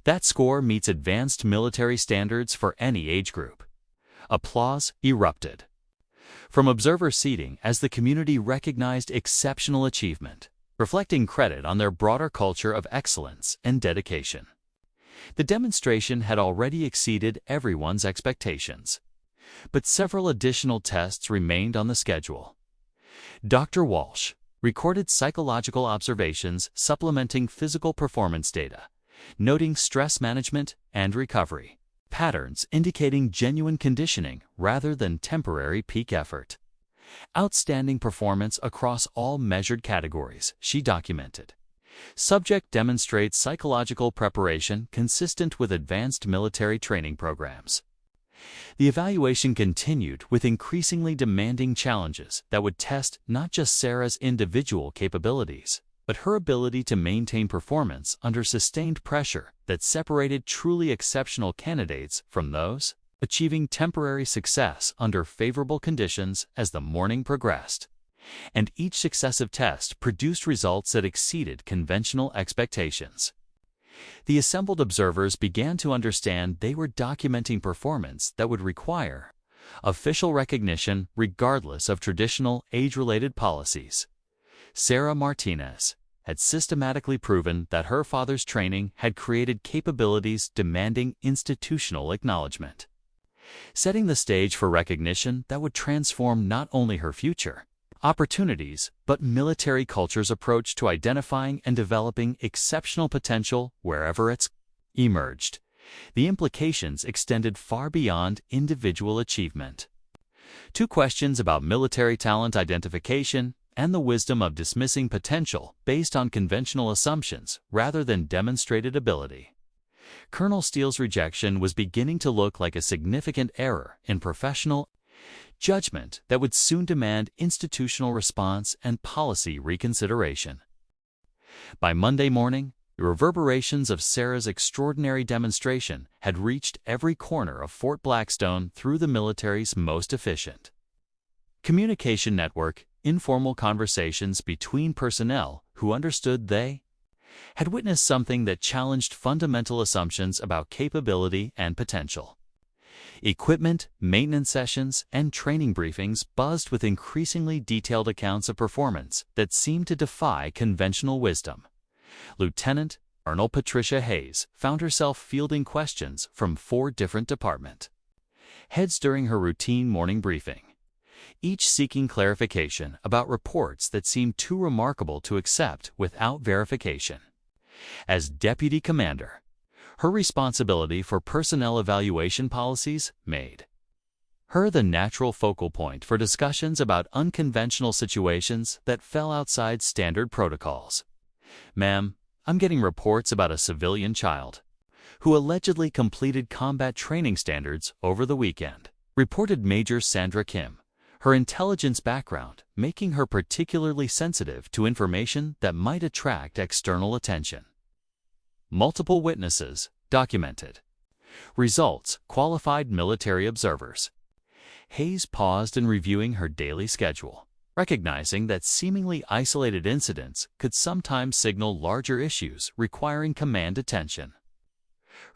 That score meets advanced military standards for any age group. Applause erupted from observer seating as the community recognized exceptional achievement, reflecting credit on their broader culture of excellence and dedication. The demonstration had already exceeded everyone's expectations, but several additional tests remained on the schedule. Dr. Walsh recorded psychological observations supplementing physical performance data, noting stress management and recovery patterns indicating genuine conditioning rather than temporary peak effort. Outstanding performance across all measured categories, she documented. Subject demonstrates psychological preparation consistent with advanced military training programs. The evaluation continued with increasingly demanding challenges that would test not just Sarah's individual capabilities, but her ability to maintain performance under sustained pressure that separated truly exceptional candidates from those achieving temporary success under favorable conditions as the morning progressed. And each successive test produced results that exceeded conventional expectations. The assembled observers began to understand they were documenting performance that would require official recognition regardless of traditional age-related policies. Sarah Martinez had systematically proven that her father's training had created capabilities demanding institutional acknowledgement, setting the stage for recognition that would transform not only her future opportunities, but military culture's approach to identifying and developing exceptional potential wherever it's emerged. The implications extended far beyond individual achievement. 2 questions about military talent identification and the wisdom of dismissing potential based on conventional assumptions rather than demonstrated ability. Colonel Steele's rejection was beginning to look like a significant error in professional judgment that would soon demand institutional response and policy reconsideration. By Monday morning, the reverberations of Sarah's extraordinary demonstration had reached every corner of Fort Blackstone through the military's most efficient communication network, informal conversations between personnel who understood they had witnessed something that challenged fundamental assumptions about capability and potential. Equipment, maintenance sessions, and training briefings buzzed with increasingly detailed accounts of performance that seemed to defy conventional wisdom. Lieutenant Colonel Patricia Hayes found herself fielding questions from 4 different department heads during her routine morning briefing, each seeking clarification about reports that seemed too remarkable to accept without verification. As deputy commander, her responsibility for personnel evaluation policies made her the natural focal point for discussions about unconventional situations that fell outside standard protocols. "Ma'am, I'm getting reports about a civilian child who allegedly completed combat training standards over the weekend," reported Major Sandra Kim, her intelligence background making her particularly sensitive to information that might attract external attention. Multiple witnesses documented. Results: qualified military observers. Hayes paused in reviewing her daily schedule, recognizing that seemingly isolated incidents could sometimes signal larger issues requiring command attention.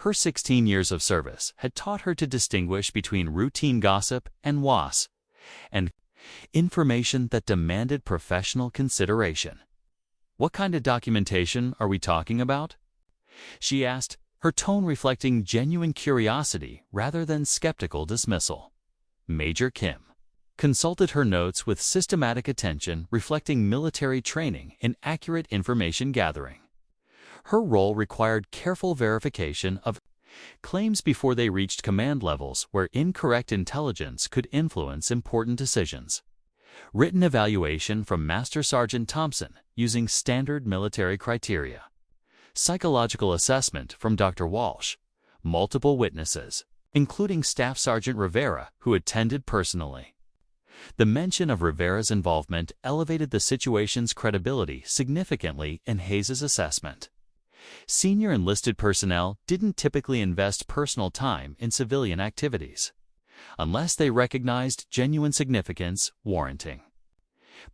Her 16 years of service had taught her to distinguish between routine gossip and was and information that demanded professional consideration. "What kind of documentation are we talking about?" she asked, her tone reflecting genuine curiosity rather than skeptical dismissal. Major Kim consulted her notes with systematic attention, reflecting military training in accurate information gathering. Her role required careful verification of claims before they reached command levels where incorrect intelligence could influence important decisions. Written evaluation from Master Sergeant Thompson using standard military criteria. Psychological assessment from Dr. Walsh. Multiple witnesses, including Staff Sergeant Rivera, who attended personally. The mention of Rivera's involvement elevated the situation's credibility significantly in Hayes' assessment. Senior enlisted personnel didn't typically invest personal time in civilian activities, unless they recognized genuine significance warranting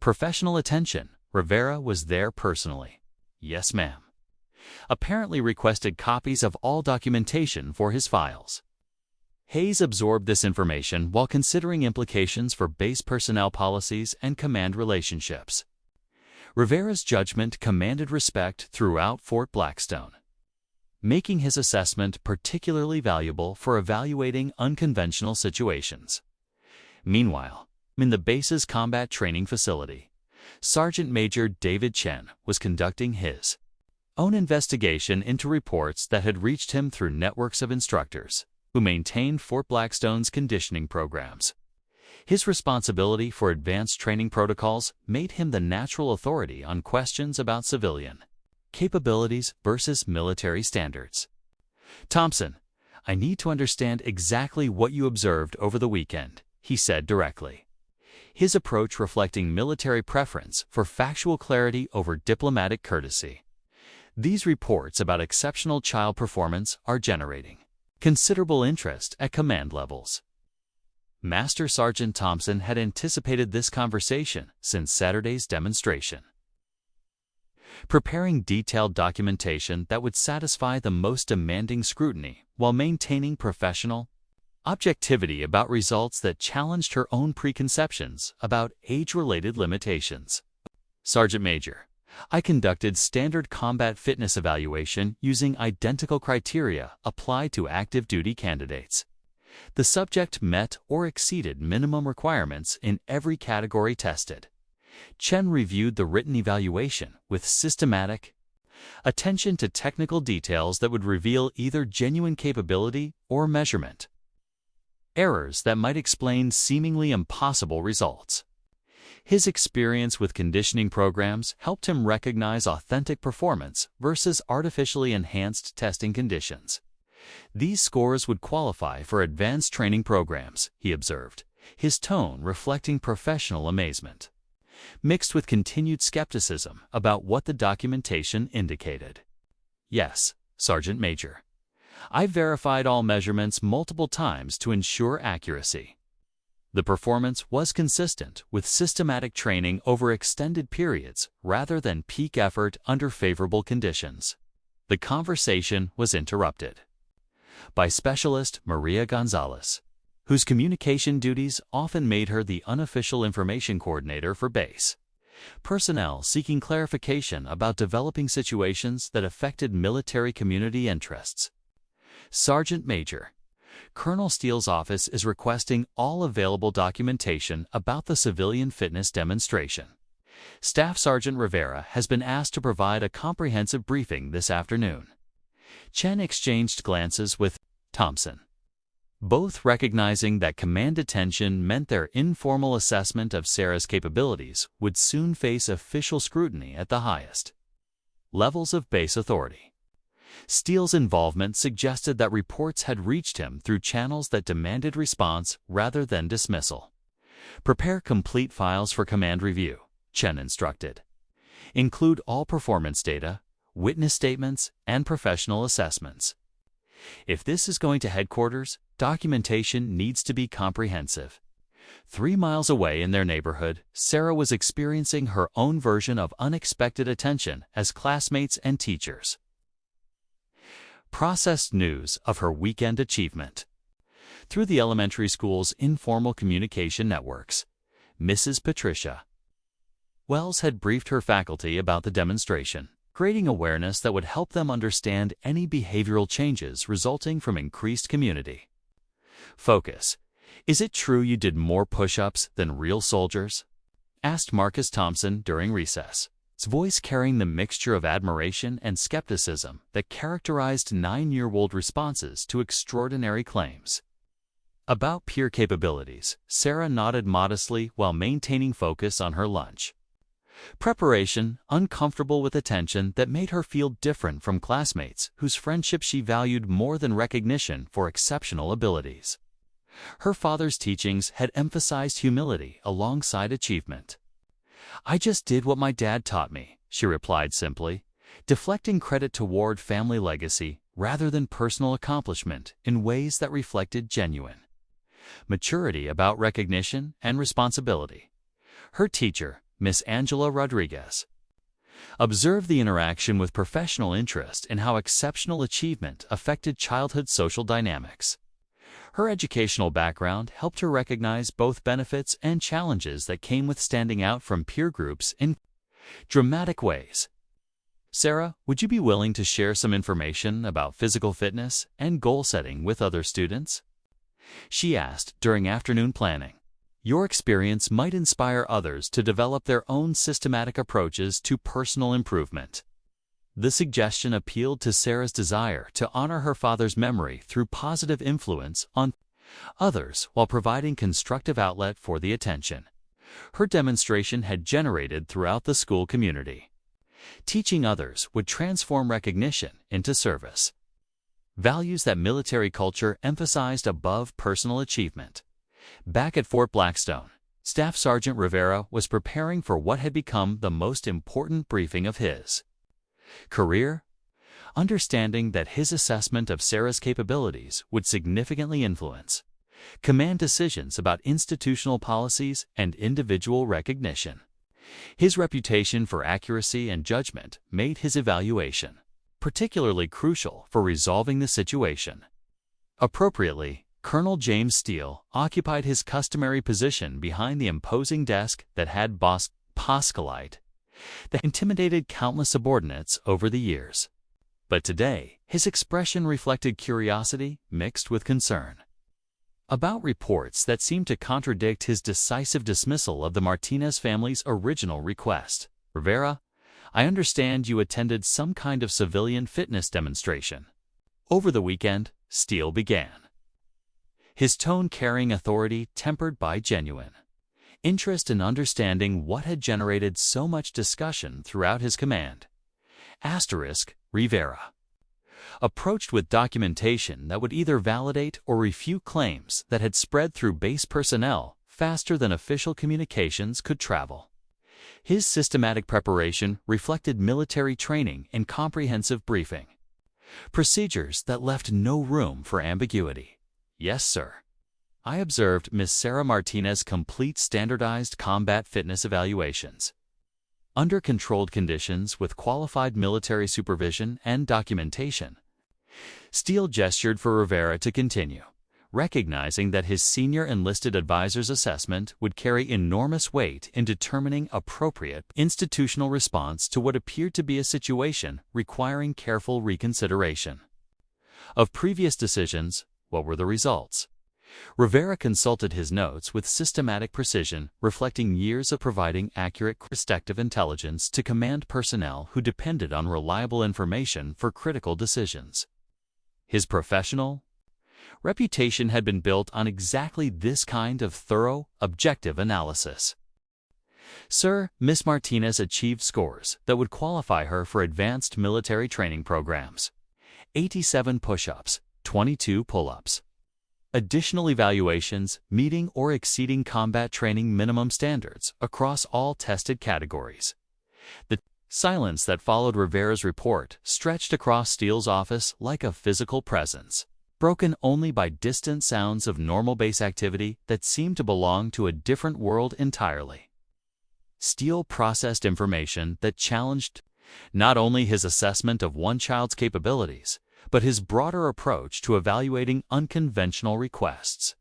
Professional attention. Rivera was there personally. Yes, ma'am. Apparently requested copies of all documentation for his files. Hayes absorbed this information while considering implications for base personnel policies and command relationships. Rivera's judgment commanded respect throughout Fort Blackstone, making his assessment particularly valuable for evaluating unconventional situations. Meanwhile, in the base's combat training facility, Sergeant Major David Chen was conducting his own investigation into reports that had reached him through networks of instructors who maintained Fort Blackstone's conditioning programs. His responsibility for advanced training protocols made him the natural authority on questions about civilian capabilities versus military standards. "Thompson, I need to understand exactly what you observed over the weekend," he said directly, his approach reflecting military preference for factual clarity over diplomatic courtesy. "These reports about exceptional child performance are generating considerable interest at command levels." Master Sergeant Thompson had anticipated this conversation since Saturday's demonstration, preparing detailed documentation that would satisfy the most demanding scrutiny while maintaining professional objectivity about results that challenged her own preconceptions about age-related limitations. "Sergeant Major, I conducted standard combat fitness evaluation using identical criteria applied to active duty candidates. The subject met or exceeded minimum requirements in every category tested." Chen reviewed the written evaluation with systematic attention to technical details that would reveal either genuine capability or measurement errors that might explain seemingly impossible results. His experience with conditioning programs helped him recognize authentic performance versus artificially enhanced testing conditions. These scores would qualify for advanced training programs, he observed, his tone reflecting professional amazement, mixed with continued skepticism about what the documentation indicated. "Yes, Sergeant Major. I verified all measurements multiple times to ensure accuracy. The performance was consistent with systematic training over extended periods rather than peak effort under favorable conditions." The conversation was interrupted by Specialist Maria Gonzalez, whose communication duties often made her the unofficial information coordinator for base personnel seeking clarification about developing situations that affected military community interests. "Sergeant Major, Colonel Steele's office is requesting all available documentation about the civilian fitness demonstration. Staff Sergeant Rivera has been asked to provide a comprehensive briefing this afternoon." Chen exchanged glances with Thompson, both recognizing that command attention meant their informal assessment of Sarah's capabilities would soon face official scrutiny at the highest levels of base authority. Steele's involvement suggested that reports had reached him through channels that demanded response rather than dismissal. "Prepare complete files for command review," Chen instructed. "Include all performance data, witness statements, and professional assessments. If this is going to headquarters, documentation needs to be comprehensive." 3 miles away in their neighborhood, Sarah was experiencing her own version of unexpected attention as classmates and teachers processed news of her weekend achievement. Through the elementary school's informal communication networks, Mrs. Patricia Wells had briefed her faculty about the demonstration, creating awareness that would help them understand any behavioral changes resulting from increased community focus. "Is it true you did more push-ups than real soldiers?" asked Marcus Thompson during recess, his voice carrying the mixture of admiration and skepticism that characterized 9-year-old responses to extraordinary claims. About peer capabilities, Sarah nodded modestly while maintaining focus on her lunch preparation, uncomfortable with attention that made her feel different from classmates whose friendship she valued more than recognition for exceptional abilities. Her father's teachings had emphasized humility alongside achievement. "I just did what my dad taught me," she replied simply, deflecting credit toward family legacy rather than personal accomplishment in ways that reflected genuine maturity about recognition and responsibility. Her teacher, Miss Angela Rodriguez. Observe the interaction with professional interest and how exceptional achievement affected childhood social dynamics. Her educational background helped her recognize both benefits and challenges that came with standing out from peer groups in dramatic ways. Sarah, would you be willing to share some information about physical fitness and goal setting with other students? She asked during afternoon planning. Your experience might inspire others to develop their own systematic approaches to personal improvement. The suggestion appealed to Sarah's desire to honor her father's memory through positive influence on others while providing constructive outlet for the attention her demonstration had generated throughout the school community. Teaching others would transform recognition into service. Values that military culture emphasized above personal achievement. Back at Fort Blackstone, Staff Sergeant Rivera was preparing for what had become the most important briefing of his career, understanding that his assessment of Sarah's capabilities would significantly influence command decisions about institutional policies and individual recognition. His reputation for accuracy and judgment made his evaluation particularly crucial for resolving the situation. Appropriately, Colonel James Steele occupied his customary position behind the imposing desk that had Pascalite that intimidated countless subordinates over the years. But today, his expression reflected curiosity mixed with concern about reports that seemed to contradict his decisive dismissal of the Martinez family's original request. Rivera, I understand you attended some kind of civilian fitness demonstration. Over the weekend, Steele began, his tone carrying authority tempered by genuine interest in understanding what had generated so much discussion throughout his command. Rivera approached with documentation that would either validate or refute claims that had spread through base personnel faster than official communications could travel. His systematic preparation reflected military training and comprehensive briefing procedures that left no room for ambiguity. Yes, sir. I observed Miss Sarah Martinez complete standardized combat fitness evaluations under controlled conditions with qualified military supervision and documentation. Steele gestured for Rivera to continue, recognizing that his senior enlisted advisor's assessment would carry enormous weight in determining appropriate institutional response to what appeared to be a situation requiring careful reconsideration of previous decisions. What were the results? Rivera consulted his notes with systematic precision, reflecting years of providing accurate prospective intelligence to command personnel who depended on reliable information for critical decisions. His professional reputation had been built on exactly this kind of thorough, objective analysis. Sir, Miss Martinez achieved scores that would qualify her for advanced military training programs. 87 push-ups, 22 pull-ups. Additional evaluations meeting or exceeding combat training minimum standards across all tested categories. The silence that followed Rivera's report stretched across Steele's office like a physical presence, broken only by distant sounds of normal base activity that seemed to belong to a different world entirely. Steele processed information that challenged not only his assessment of one child's capabilities, but his broader approach to evaluating unconventional requests.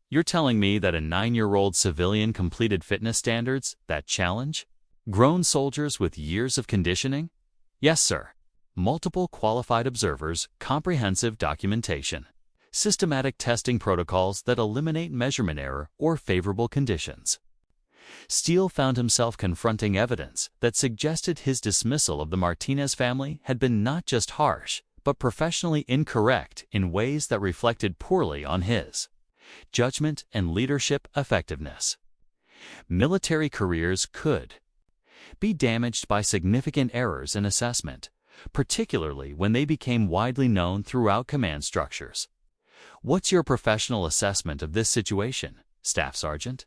You're telling me that a 9-year-old civilian completed fitness standards that challenge grown soldiers with years of conditioning? Yes, sir. Multiple qualified observers, comprehensive documentation, systematic testing protocols that eliminate measurement error or favorable conditions. Steele found himself confronting evidence that suggested his dismissal of the Martinez family had been not just harsh, but professionally incorrect in ways that reflected poorly on his judgment and leadership effectiveness. Military careers could be damaged by significant errors in assessment, particularly when they became widely known throughout command structures. What's your professional assessment of this situation, Staff Sergeant?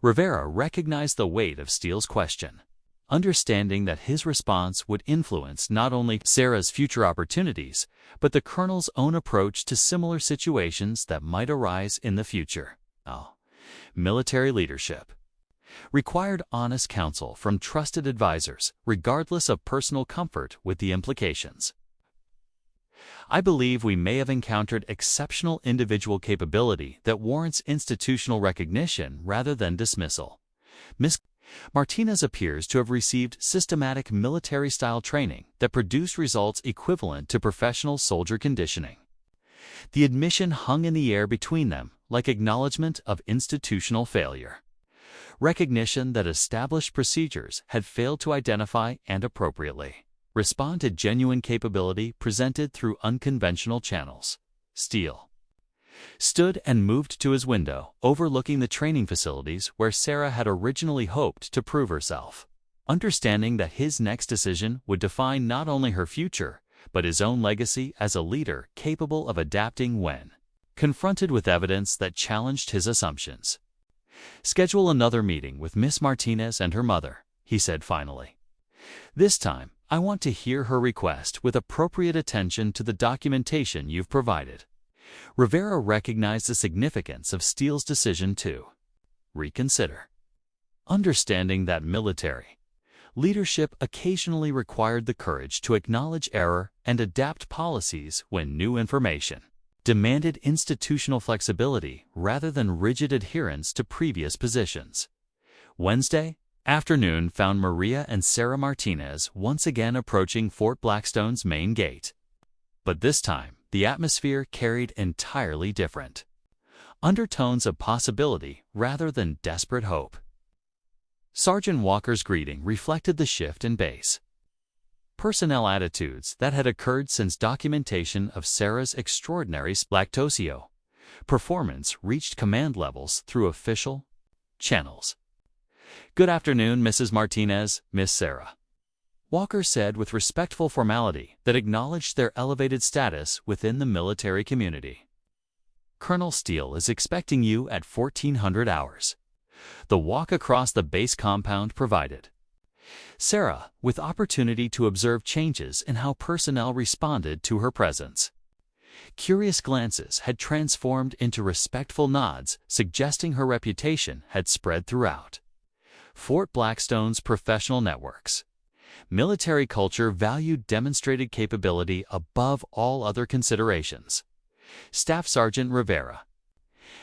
Rivera recognized the weight of Steele's question, understanding that his response would influence not only Sarah's future opportunities, but the colonel's own approach to similar situations that might arise in the future. Military leadership. Required honest counsel from trusted advisors, regardless of personal comfort with the implications. I believe we may have encountered exceptional individual capability that warrants institutional recognition rather than dismissal. Ms. Martinez appears to have received systematic military-style training that produced results equivalent to professional soldier conditioning. The admission hung in the air between them like acknowledgement of institutional failure. Recognition that established procedures had failed to identify and appropriately respond to genuine capability presented through unconventional channels. Steele stood and moved to his window, overlooking the training facilities where Sarah had originally hoped to prove herself. Understanding that his next decision would define not only her future, but his own legacy as a leader capable of adapting when confronted with evidence that challenged his assumptions. "Schedule another meeting with Miss Martinez and her mother," he said finally. "This time, I want to hear her request with appropriate attention to the documentation you've provided." Rivera recognized the significance of Steele's decision to reconsider. Understanding that military leadership occasionally required the courage to acknowledge error and adapt policies when new information demanded institutional flexibility rather than rigid adherence to previous positions. Wednesday afternoon found Maria and Sarah Martinez once again approaching Fort Blackstone's main gate. But this time, the atmosphere carried entirely different undertones of possibility rather than desperate hope. Sergeant Walker's greeting reflected the shift in base personnel attitudes that had occurred since documentation of Sarah's extraordinary lactosio performance reached command levels through official channels. "Good afternoon, Mrs. Martinez, Miss Sarah," Walker said with respectful formality that acknowledged their elevated status within the military community. "Colonel Steele is expecting you at 1400 hours. The walk across the base compound provided Sarah with opportunity to observe changes in how personnel responded to her presence. Curious glances had transformed into respectful nods, suggesting her reputation had spread throughout Fort Blackstone's professional networks. Military culture valued demonstrated capability above all other considerations. Staff Sergeant Rivera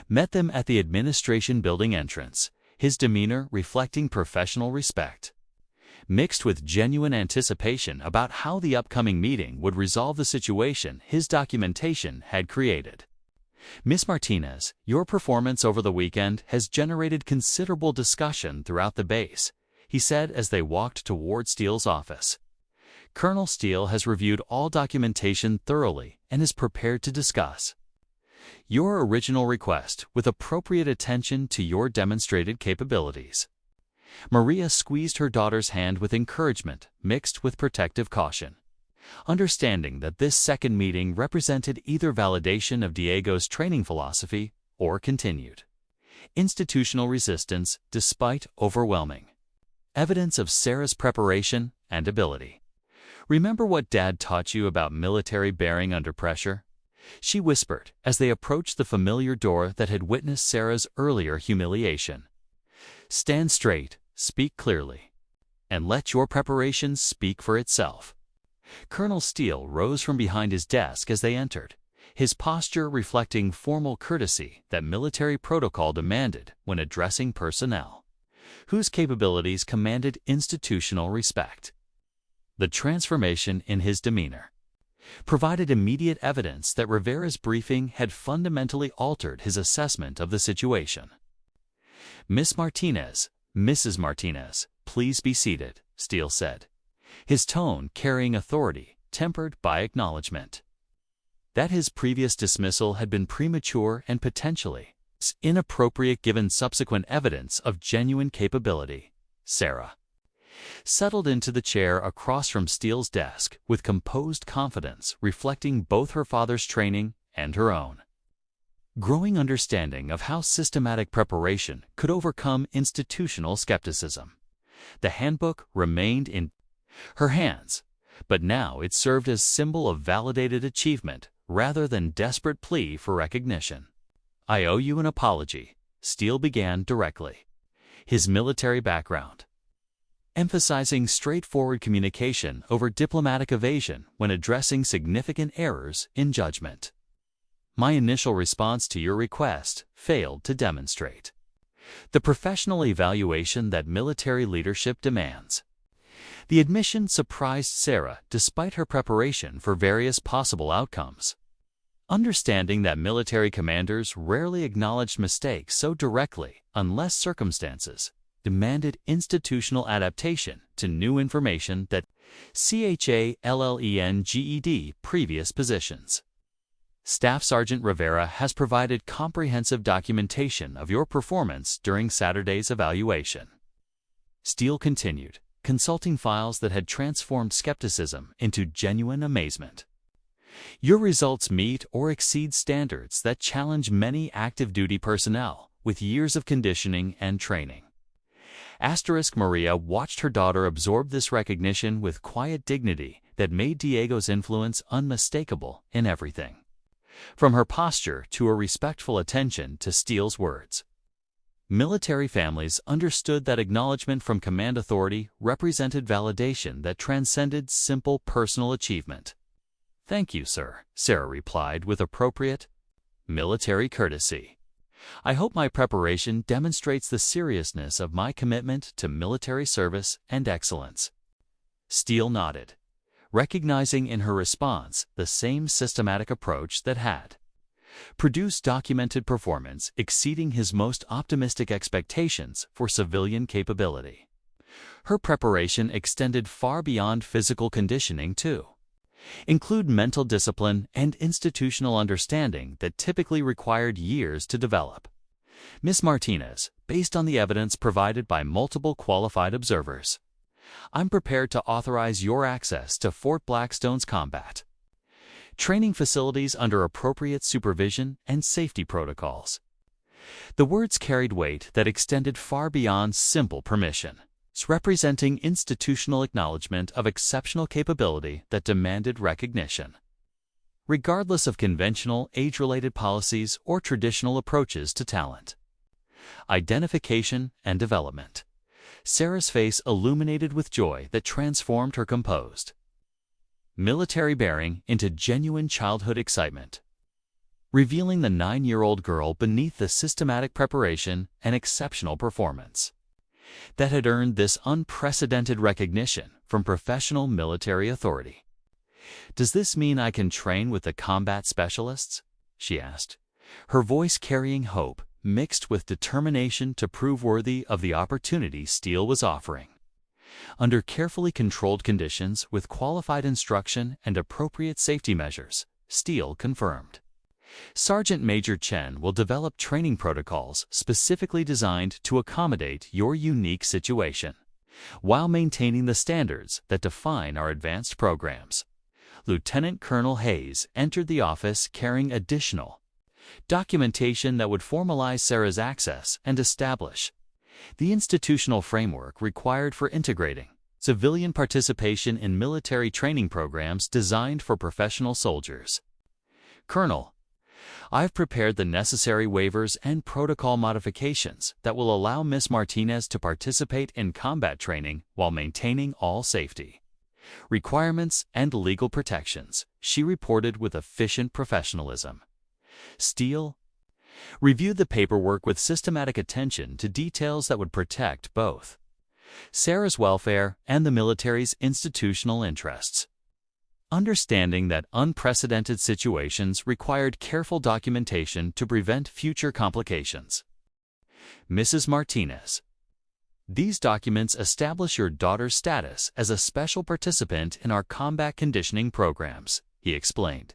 met them at the administration building entrance, his demeanor reflecting professional respect, mixed with genuine anticipation about how the upcoming meeting would resolve the situation his documentation had created. "Miss Martinez, your performance over the weekend has generated considerable discussion throughout the base," he said as they walked toward Steele's office. "Colonel Steele has reviewed all documentation thoroughly and is prepared to discuss your original request with appropriate attention to your demonstrated capabilities." Maria squeezed her daughter's hand with encouragement mixed with protective caution, understanding that this second meeting represented either validation of Diego's training philosophy or continued institutional resistance despite overwhelming evidence of Sarah's preparation and ability. "Remember what Dad taught you about military bearing under pressure?" she whispered as they approached the familiar door that had witnessed Sarah's earlier humiliation. "Stand straight, speak clearly, and let your preparation speak for itself." Colonel Steele rose from behind his desk as they entered, his posture reflecting formal courtesy that military protocol demanded when addressing personnel whose capabilities commanded institutional respect. The transformation in his demeanor provided immediate evidence that Rivera's briefing had fundamentally altered his assessment of the situation. "Miss Martinez, Mrs. Martinez, please be seated," Steele said, his tone carrying authority, tempered by acknowledgement that his previous dismissal had been premature and potentially inappropriate given subsequent evidence of genuine capability. Sarah settled into the chair across from Steele's desk with composed confidence reflecting both her father's training and her own growing understanding of how systematic preparation could overcome institutional skepticism. The handbook remained in her hands, but now it served as symbol of validated achievement rather than desperate plea for recognition. "I owe you an apology," Steele began directly, His military background, emphasizing straightforward communication over diplomatic evasion when addressing significant errors in judgment. My initial response to your request failed to demonstrate the professional evaluation that military leadership demands. The admission surprised Sarah despite her preparation for various possible outcomes. Understanding that military commanders rarely acknowledged mistakes so directly unless circumstances demanded institutional adaptation to new information that CHALLENGED previous positions. Staff Sergeant Rivera has provided comprehensive documentation of your performance during Saturday's evaluation. Steele continued, consulting files that had transformed skepticism into genuine amazement. Your results meet or exceed standards that challenge many active duty personnel with years of conditioning and training. Maria watched her daughter absorb this recognition with quiet dignity that made Diego's influence unmistakable in everything, from her posture to her respectful attention to Steele's words. Military families understood that acknowledgement from command authority represented validation that transcended simple personal achievement. "Thank you, sir," Sarah replied with appropriate military courtesy. "I hope my preparation demonstrates the seriousness of my commitment to military service and excellence." Steele nodded, recognizing in her response the same systematic approach that had produced documented performance exceeding his most optimistic expectations for civilian capability. Her preparation extended far beyond physical conditioning, too. Include mental discipline and institutional understanding that typically required years to develop. Ms. Martinez, based on the evidence provided by multiple qualified observers, I'm prepared to authorize your access to Fort Blackstone's combat training facilities under appropriate supervision and safety protocols. The words carried weight that extended far beyond simple permission, representing institutional acknowledgement of exceptional capability that demanded recognition. Regardless of conventional age-related policies or traditional approaches to talent, identification, and development, Sarah's face illuminated with joy that transformed her composed military bearing into genuine childhood excitement, revealing the 9-year-old girl beneath the systematic preparation and exceptional performance that had earned this unprecedented recognition from professional military authority. "Does this mean I can train with the combat specialists?" she asked, her voice carrying hope mixed with determination to prove worthy of the opportunity Steele was offering. Under carefully controlled conditions with qualified instruction and appropriate safety measures, Steele confirmed. Sergeant Major Chen will develop training protocols specifically designed to accommodate your unique situation, while maintaining the standards that define our advanced programs. Lieutenant Colonel Hayes entered the office carrying additional documentation that would formalize Sarah's access and establish the institutional framework required for integrating civilian participation in military training programs designed for professional soldiers. "Colonel, I've prepared the necessary waivers and protocol modifications that will allow Ms. Martinez to participate in combat training while maintaining all safety requirements and legal protections," she reported with efficient professionalism. Steele reviewed the paperwork with systematic attention to details that would protect both Sarah's welfare and the military's institutional interests. Understanding that unprecedented situations required careful documentation to prevent future complications. "Mrs. Martinez, these documents establish your daughter's status as a special participant in our combat conditioning programs," he explained.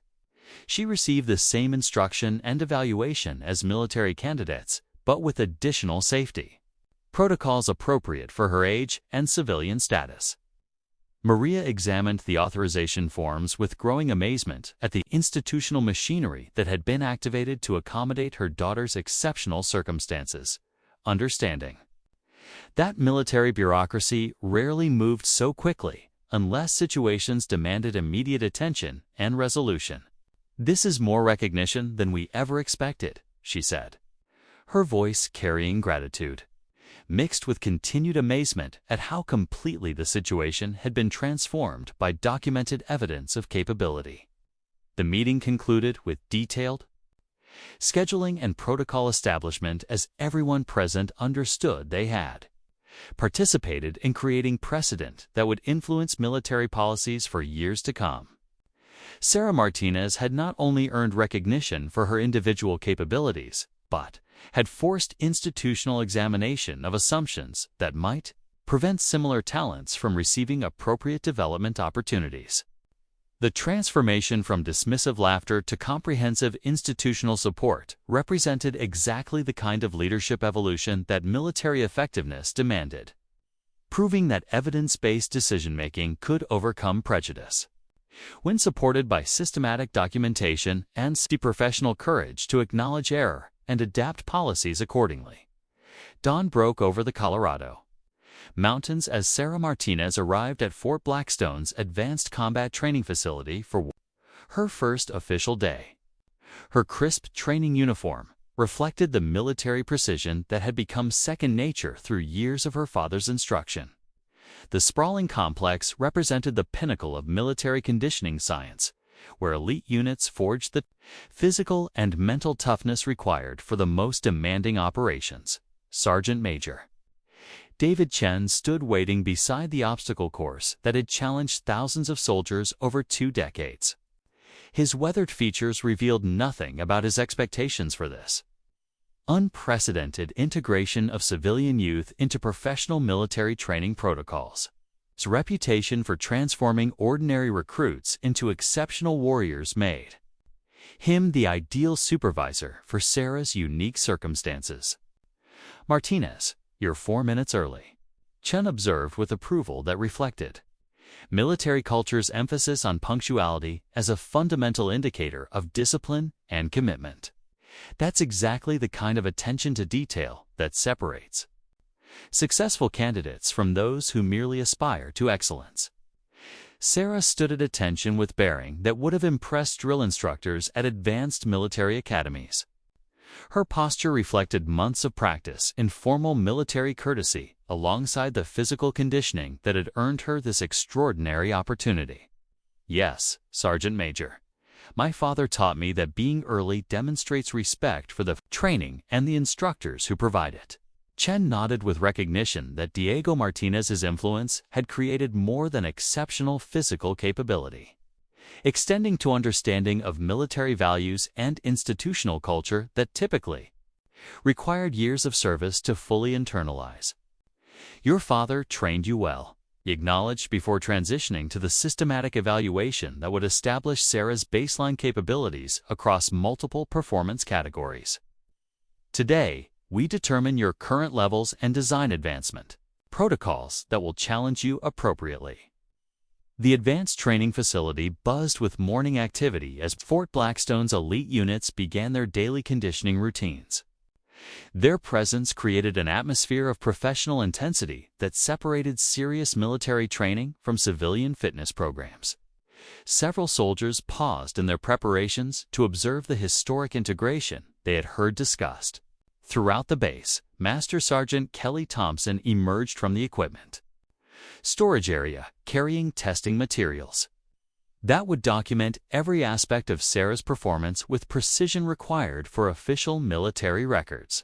"She received the same instruction and evaluation as military candidates, but with additional safety protocols appropriate for her age and civilian status." Maria examined the authorization forms with growing amazement at the institutional machinery that had been activated to accommodate her daughter's exceptional circumstances, understanding that military bureaucracy rarely moved so quickly unless situations demanded immediate attention and resolution. "This is more recognition than we ever expected," she said, her voice carrying gratitude. mixed with continued amazement at how completely the situation had been transformed by documented evidence of capability. The meeting concluded with detailed scheduling and protocol establishment as everyone present understood they had participated in creating precedent that would influence military policies for years to come. Sarah Martinez had not only earned recognition for her individual capabilities, but had forced institutional examination of assumptions that might prevent similar talents from receiving appropriate development opportunities. The transformation from dismissive laughter to comprehensive institutional support represented exactly the kind of leadership evolution that military effectiveness demanded, proving that evidence-based decision-making could overcome prejudice. When supported by systematic documentation and the professional courage to acknowledge error and adapt policies accordingly, dawn broke over the Colorado mountains as Sarah Martinez arrived at Fort Blackstone's Advanced Combat Training Facility for her first official day. Her crisp training uniform reflected the military precision that had become second nature through years of her father's instruction. The sprawling complex represented the pinnacle of military conditioning science, where elite units forged the physical and mental toughness required for the most demanding operations. Sergeant Major David Chen stood waiting beside the obstacle course that had challenged thousands of soldiers over 2 decades. His weathered features revealed nothing about his expectations for this unprecedented integration of civilian youth into professional military training protocols. His reputation for transforming ordinary recruits into exceptional warriors made him the ideal supervisor for Sarah's unique circumstances. "Martinez, you're 4 minutes early," Chen observed with approval that reflected military culture's emphasis on punctuality as a fundamental indicator of discipline and commitment. That's exactly the kind of attention to detail that separates successful candidates from those who merely aspire to excellence. Sarah stood at attention with bearing that would have impressed drill instructors at advanced military academies. Her posture reflected months of practice in formal military courtesy alongside the physical conditioning that had earned her this extraordinary opportunity. "Yes, Sergeant Major. My father taught me that being early demonstrates respect for the training and the instructors who provide it." Chen nodded with recognition that Diego Martinez's influence had created more than exceptional physical capability, extending to understanding of military values and institutional culture that typically required years of service to fully internalize. "Your father trained you well," he acknowledged before transitioning to the systematic evaluation that would establish Sarah's baseline capabilities across multiple performance categories. "Today, we determine your current levels and design advancement protocols that will challenge you appropriately." The advanced training facility buzzed with morning activity as Fort Blackstone's elite units began their daily conditioning routines. Their presence created an atmosphere of professional intensity that separated serious military training from civilian fitness programs. Several soldiers paused in their preparations to observe the historic integration they had heard discussed. Throughout the base, Master Sergeant Kelly Thompson emerged from the equipment storage area carrying testing materials that would document every aspect of Sarah's performance with precision required for official military records.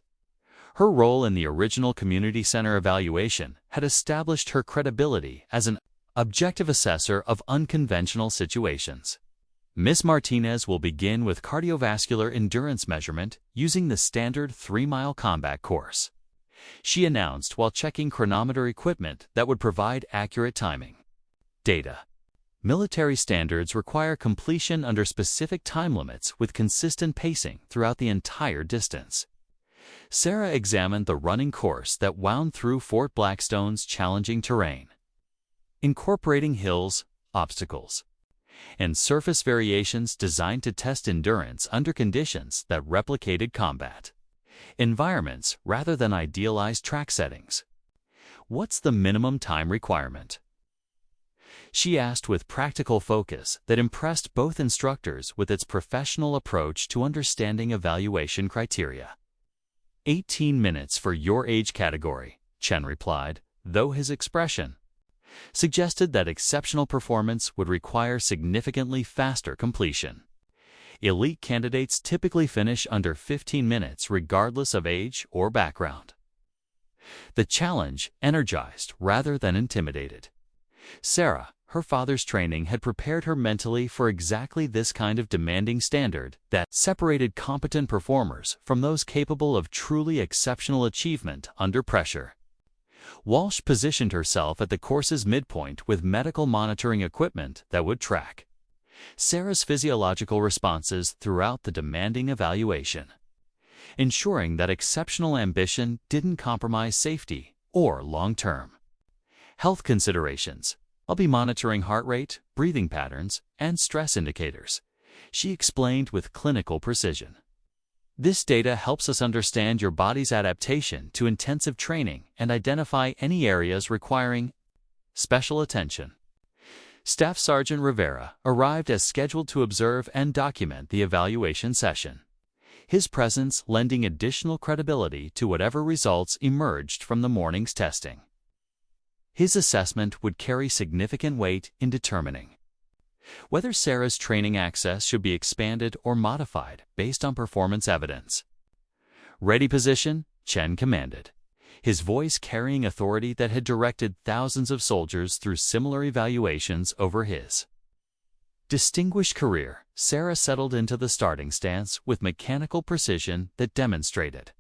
Her role in the original community center evaluation had established her credibility as an objective assessor of unconventional situations. Ms. Martinez will begin with cardiovascular endurance measurement using the standard 3-mile combat course, she announced while checking chronometer equipment that would provide accurate timing data. Military standards require completion under specific time limits with consistent pacing throughout the entire distance. Sarah examined the running course that wound through Fort Blackstone's challenging terrain, incorporating hills, obstacles, and surface variations designed to test endurance under conditions that replicated combat environments rather than idealized track settings. "What's the minimum time requirement?" she asked with practical focus that impressed both instructors with its professional approach to understanding evaluation criteria. 18 minutes for your age category," Chen replied, though his expression suggested that exceptional performance would require significantly faster completion. Elite candidates typically finish under 15 minutes regardless of age or background. The challenge energized rather than intimidated. Sarah, her father's training had prepared her mentally for exactly this kind of demanding standard that separated competent performers from those capable of truly exceptional achievement under pressure. Walsh positioned herself at the course's midpoint with medical monitoring equipment that would track Sarah's physiological responses throughout the demanding evaluation, ensuring that exceptional ambition didn't compromise safety or long-term health considerations. I'll be monitoring heart rate, breathing patterns, and stress indicators, she explained with clinical precision. This data helps us understand your body's adaptation to intensive training and identify any areas requiring special attention. Staff Sergeant Rivera arrived as scheduled to observe and document the evaluation session, his presence lending additional credibility to whatever results emerged from the morning's testing. His assessment would carry significant weight in determining whether Sarah's training access should be expanded or modified based on performance evidence. "Ready position," Chen commanded, his voice carrying authority that had directed thousands of soldiers through similar evaluations over his distinguished career. Sarah settled into the starting stance with mechanical precision that demonstrated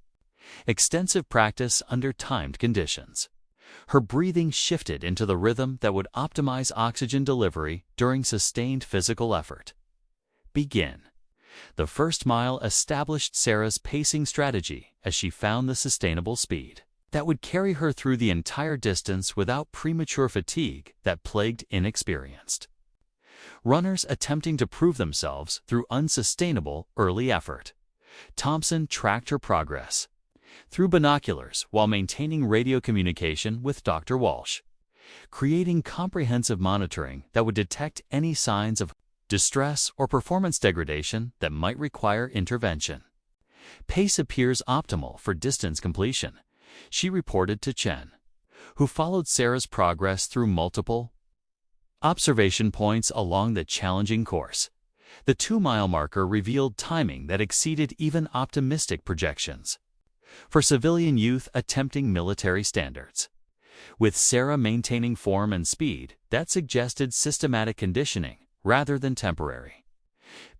extensive practice under timed conditions. Her breathing shifted into the rhythm that would optimize oxygen delivery during sustained physical effort. Begin. The first mile established Sarah's pacing strategy as she found the sustainable speed that would carry her through the entire distance without premature fatigue that plagued inexperienced runners attempting to prove themselves through unsustainable early effort. Thompson tracked her progress through binoculars while maintaining radio communication with Dr. Walsh, creating comprehensive monitoring that would detect any signs of distress or performance degradation that might require intervention. "Pace appears optimal for distance completion," she reported to Chen, who followed Sarah's progress through multiple observation points along the challenging course. The 2-mile marker revealed timing that exceeded even optimistic projections for civilian youth attempting military standards, with Sarah maintaining form and speed that suggested systematic conditioning rather than temporary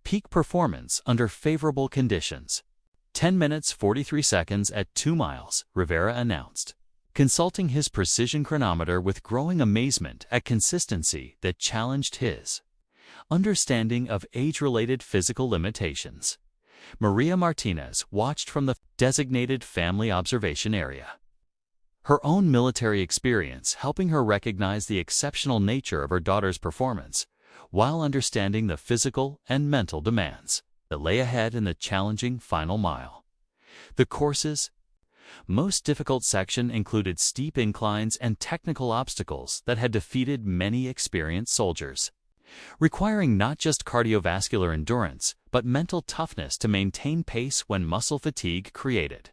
peak performance under favorable conditions. 10 minutes 43 seconds at 2 miles, Rivera announced, consulting his precision chronometer with growing amazement at consistency that challenged his understanding of age-related physical limitations. Maria Martinez watched from the designated family observation area, her own military experience helping her recognize the exceptional nature of her daughter's performance, while understanding the physical and mental demands that lay ahead in the challenging final mile. The course's most difficult section included steep inclines and technical obstacles that had defeated many experienced soldiers, requiring not just cardiovascular endurance, but mental toughness to maintain pace when muscle fatigue created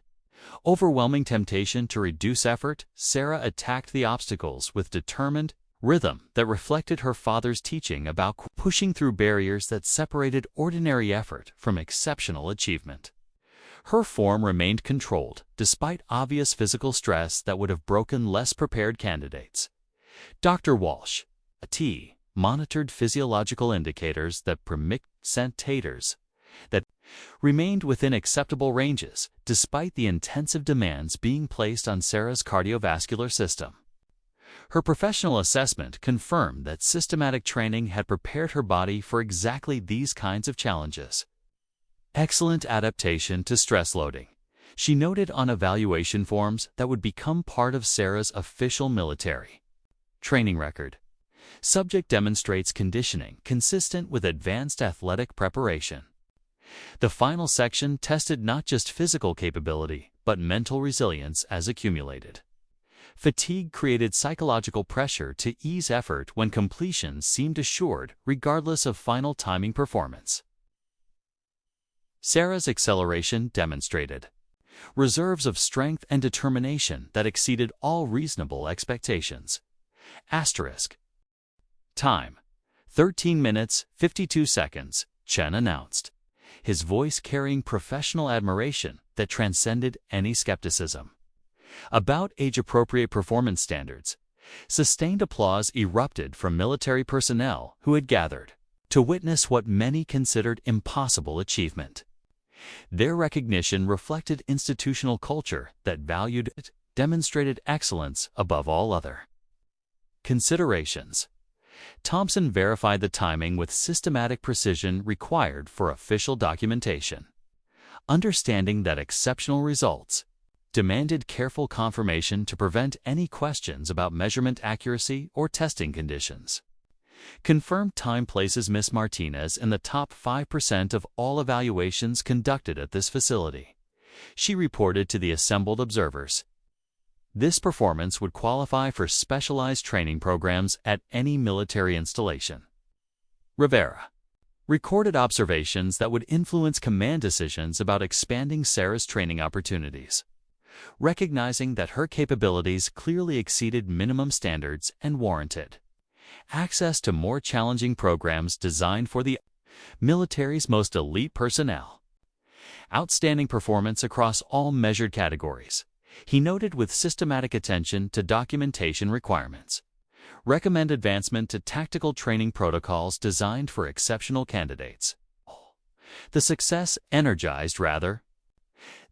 overwhelming temptation to reduce effort. Sarah attacked the obstacles with determined rhythm that reflected her father's teaching about pushing through barriers that separated ordinary effort from exceptional achievement. Her form remained controlled, despite obvious physical stress that would have broken less prepared candidates. Dr. Walsh, A.T., monitored physiological indicators that sentators that remained within acceptable ranges, despite the intensive demands being placed on Sarah's cardiovascular system. Her professional assessment confirmed that systematic training had prepared her body for exactly these kinds of challenges. Excellent adaptation to stress loading, she noted on evaluation forms that would become part of Sarah's official military training record. Subject demonstrates conditioning consistent with advanced athletic preparation. The final section tested not just physical capability, but mental resilience as accumulated. Fatigue created psychological pressure to ease effort when completion seemed assured regardless of final timing performance. Sarah's acceleration demonstrated reserves of strength and determination that exceeded all reasonable expectations. Asterisk. Time: 13 minutes, 52 seconds, Chen announced, his voice carrying professional admiration that transcended any skepticism. About age-appropriate performance standards, sustained applause erupted from military personnel who had gathered to witness what many considered impossible achievement. Their recognition reflected institutional culture that valued it, demonstrated excellence above all other considerations. Thompson verified the timing with systematic precision required for official documentation, understanding that exceptional results demanded careful confirmation to prevent any questions about measurement accuracy or testing conditions. Confirmed time places Ms. Martinez in the top 5% of all evaluations conducted at this facility, she reported to the assembled observers. This performance would qualify for specialized training programs at any military installation. Rivera recorded observations that would influence command decisions about expanding Sarah's training opportunities, recognizing that her capabilities clearly exceeded minimum standards and warranted access to more challenging programs designed for the military's most elite personnel. Outstanding performance across all measured categories, he noted, with systematic attention to documentation requirements. Recommend advancement to tactical training protocols designed for exceptional candidates. The success energized rather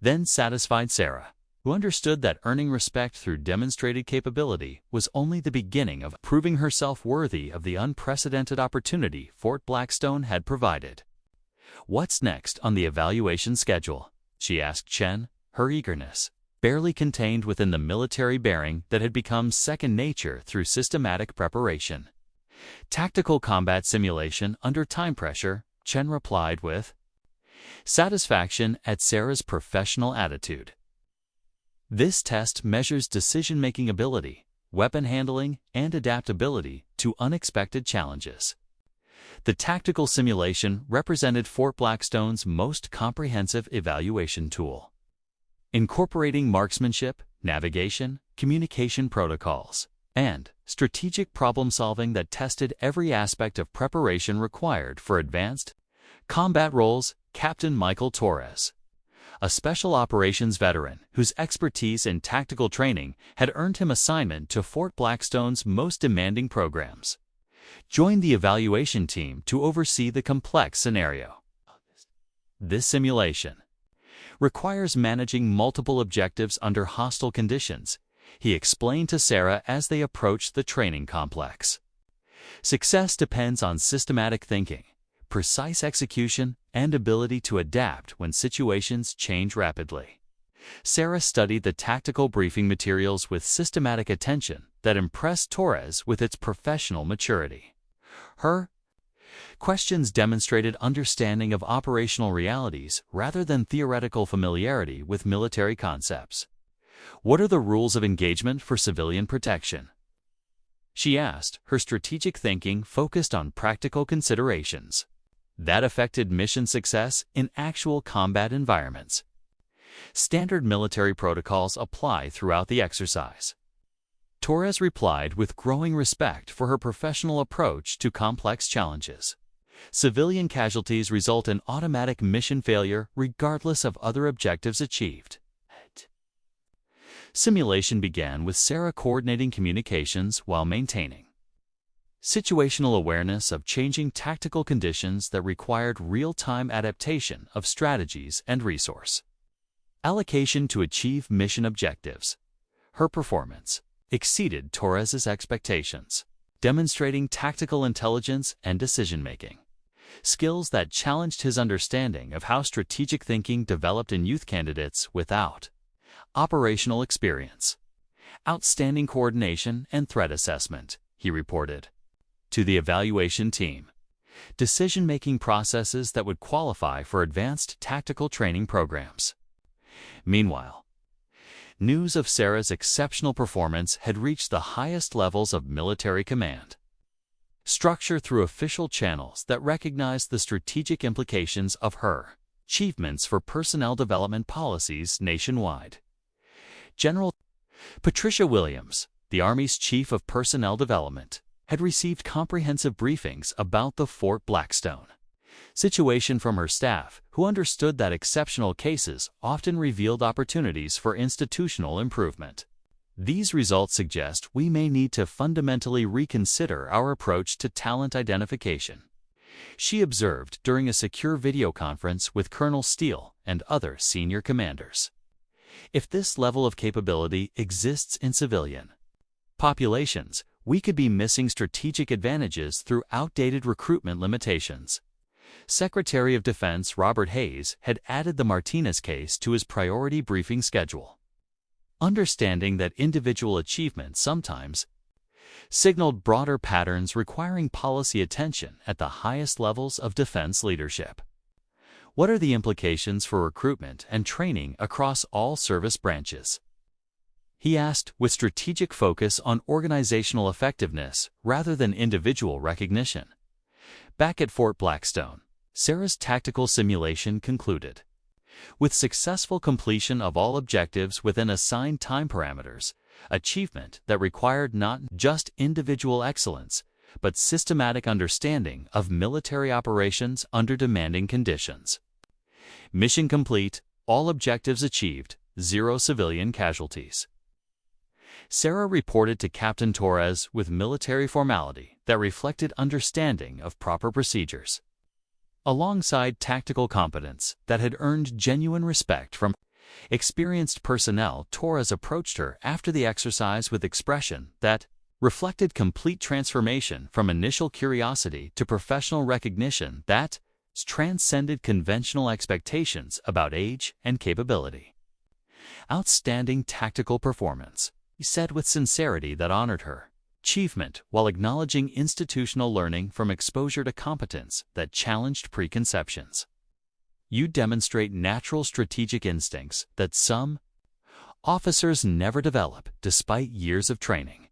than satisfied Sarah, who understood that earning respect through demonstrated capability was only the beginning of proving herself worthy of the unprecedented opportunity Fort Blackstone had provided. "What's next on the evaluation schedule?" she asked Chen, her eagerness barely contained within the military bearing that had become second nature through systematic preparation. "Tactical combat simulation under time pressure," Chen replied with satisfaction at Sarah's professional attitude. This test measures decision-making ability, weapon handling, and adaptability to unexpected challenges. The tactical simulation represented Fort Blackstone's most comprehensive evaluation tool, incorporating marksmanship, navigation, communication protocols, and strategic problem-solving that tested every aspect of preparation required for advanced combat roles. Captain Michael Torres, a special operations veteran whose expertise in tactical training had earned him assignment to Fort Blackstone's most demanding programs, joined the evaluation team to oversee the complex scenario. This simulation requires managing multiple objectives under hostile conditions, he explained to Sarah as they approached the training complex. Success depends on systematic thinking, precise execution, and ability to adapt when situations change rapidly. Sarah studied the tactical briefing materials with systematic attention that impressed Torres with its professional maturity. Her questions demonstrated understanding of operational realities rather than theoretical familiarity with military concepts. "What are the rules of engagement for civilian protection?" she asked, her strategic thinking focused on practical considerations that affected mission success in actual combat environments. "Standard military protocols apply throughout the exercise." Torres replied with growing respect for her professional approach to complex challenges. "Civilian casualties result in automatic mission failure regardless of other objectives achieved." Simulation began with Sarah coordinating communications while maintaining situational awareness of changing tactical conditions that required real-time adaptation of strategies and resource allocation to achieve mission objectives. Her performance exceeded Torres's expectations, demonstrating tactical intelligence and decision-making, skills that challenged his understanding of how strategic thinking developed in youth candidates without operational experience. "Outstanding coordination and threat assessment," he reported to the evaluation team. "Decision-making processes that would qualify for advanced tactical training programs." Meanwhile, news of Sarah's exceptional performance had reached the highest levels of military command. Structure through official channels that recognized the strategic implications of her Achievements for personnel development policies nationwide. General Patricia Williams, the Army's Chief of Personnel Development, had received comprehensive briefings about the Fort Blackstone situation from her staff, who understood that exceptional cases often revealed opportunities for institutional improvement. These results suggest we may need to fundamentally reconsider our approach to talent identification, she observed during a secure video conference with Colonel Steele and other senior commanders. If this level of capability exists in civilian populations, we could be missing strategic advantages through outdated recruitment limitations. Secretary of Defense Robert Hayes had added the Martinez case to his priority briefing schedule. Understanding that individual achievement sometimes signaled broader patterns requiring policy attention at the highest levels of defense leadership. What are the implications for recruitment and training across all service branches? He asked, with strategic focus on organizational effectiveness rather than individual recognition. Back at Fort Blackstone, Sarah's tactical simulation concluded. With successful completion of all objectives within assigned time parameters, achievement that required not just individual excellence, but systematic understanding of military operations under demanding conditions. Mission complete, all objectives achieved, 0 civilian casualties. Sarah reported to Captain Torres with military formality that reflected understanding of proper procedures, alongside tactical competence that had earned genuine respect from experienced personnel. Torres approached her after the exercise with expression that reflected complete transformation from initial curiosity to professional recognition that transcended conventional expectations about age and capability. Outstanding tactical performance, he said with sincerity that honored her achievement while acknowledging institutional learning from exposure to competence that challenged preconceptions. You demonstrate natural strategic instincts that some officers never develop despite years of training.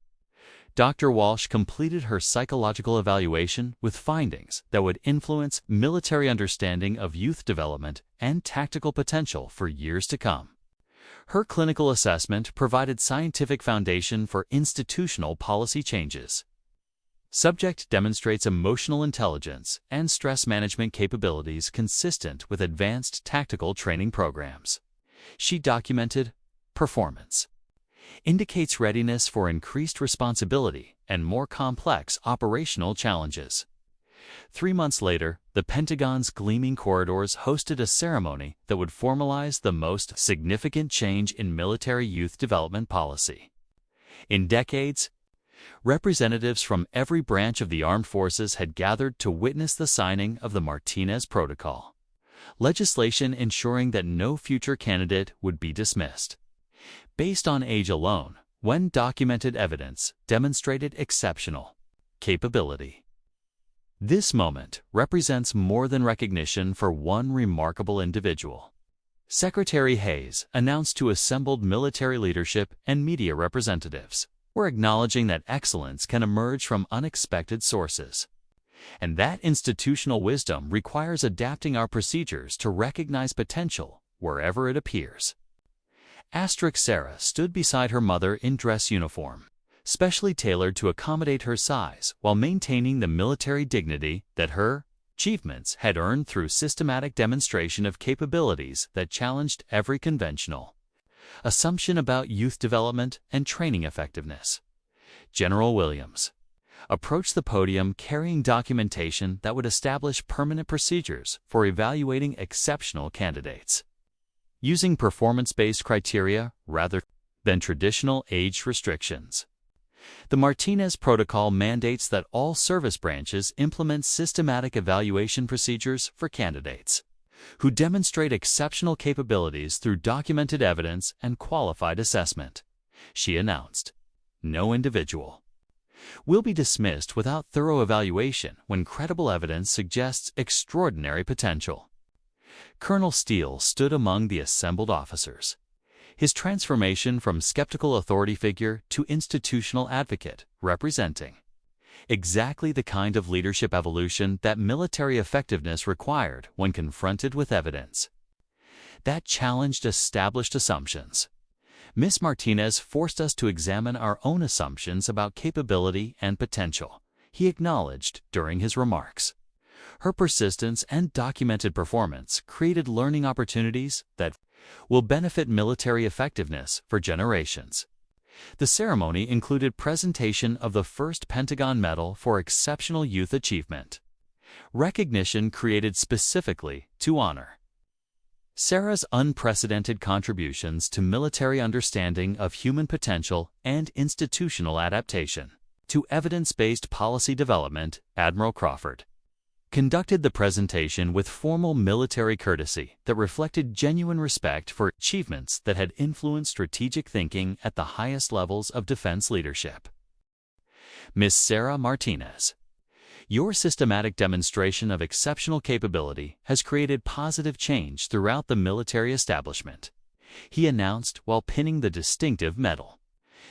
Dr. Walsh completed her psychological evaluation with findings that would influence military understanding of youth development and tactical potential for years to come. Her clinical assessment provided scientific foundation for institutional policy changes. Subject demonstrates emotional intelligence and stress management capabilities consistent with advanced tactical training programs. She documented performance. Indicates readiness for increased responsibility and more complex operational challenges. 3 months later, the Pentagon's gleaming corridors hosted a ceremony that would formalize the most significant change in military youth development policy in decades. Representatives from every branch of the armed forces had gathered to witness the signing of the Martinez Protocol, legislation ensuring that no future candidate would be dismissed based on age alone when documented evidence demonstrated exceptional capability. This moment represents more than recognition for one remarkable individual. Secretary Hayes announced to assembled military leadership and media representatives, "We're acknowledging that excellence can emerge from unexpected sources, and that institutional wisdom requires adapting our procedures to recognize potential wherever it appears." Sarah stood beside her mother in dress uniform, specially tailored to accommodate her size while maintaining the military dignity that her achievements had earned through systematic demonstration of capabilities that challenged every conventional assumption about youth development and training effectiveness. General Williams approached the podium carrying documentation that would establish permanent procedures for evaluating exceptional candidates, using performance-based criteria rather than traditional age restrictions. The Martinez Protocol mandates that all service branches implement systematic evaluation procedures for candidates who demonstrate exceptional capabilities through documented evidence and qualified assessment, she announced. No individual will be dismissed without thorough evaluation when credible evidence suggests extraordinary potential. Colonel Steele stood among the assembled officers. His transformation from skeptical authority figure to institutional advocate, representing exactly the kind of leadership evolution that military effectiveness required when confronted with evidence that challenged established assumptions. Ms. Martinez forced us to examine our own assumptions about capability and potential, he acknowledged during his remarks. Her persistence and documented performance created learning opportunities that will benefit military effectiveness for generations. The ceremony included presentation of the first Pentagon Medal for Exceptional Youth Achievement, recognition created specifically to honor Sarah's unprecedented contributions to military understanding of human potential and institutional adaptation. To evidence-based policy development, Admiral Crawford conducted the presentation with formal military courtesy that reflected genuine respect for achievements that had influenced strategic thinking at the highest levels of defense leadership. Ms. Sarah Martinez, your systematic demonstration of exceptional capability has created positive change throughout the military establishment, he announced while pinning the distinctive medal.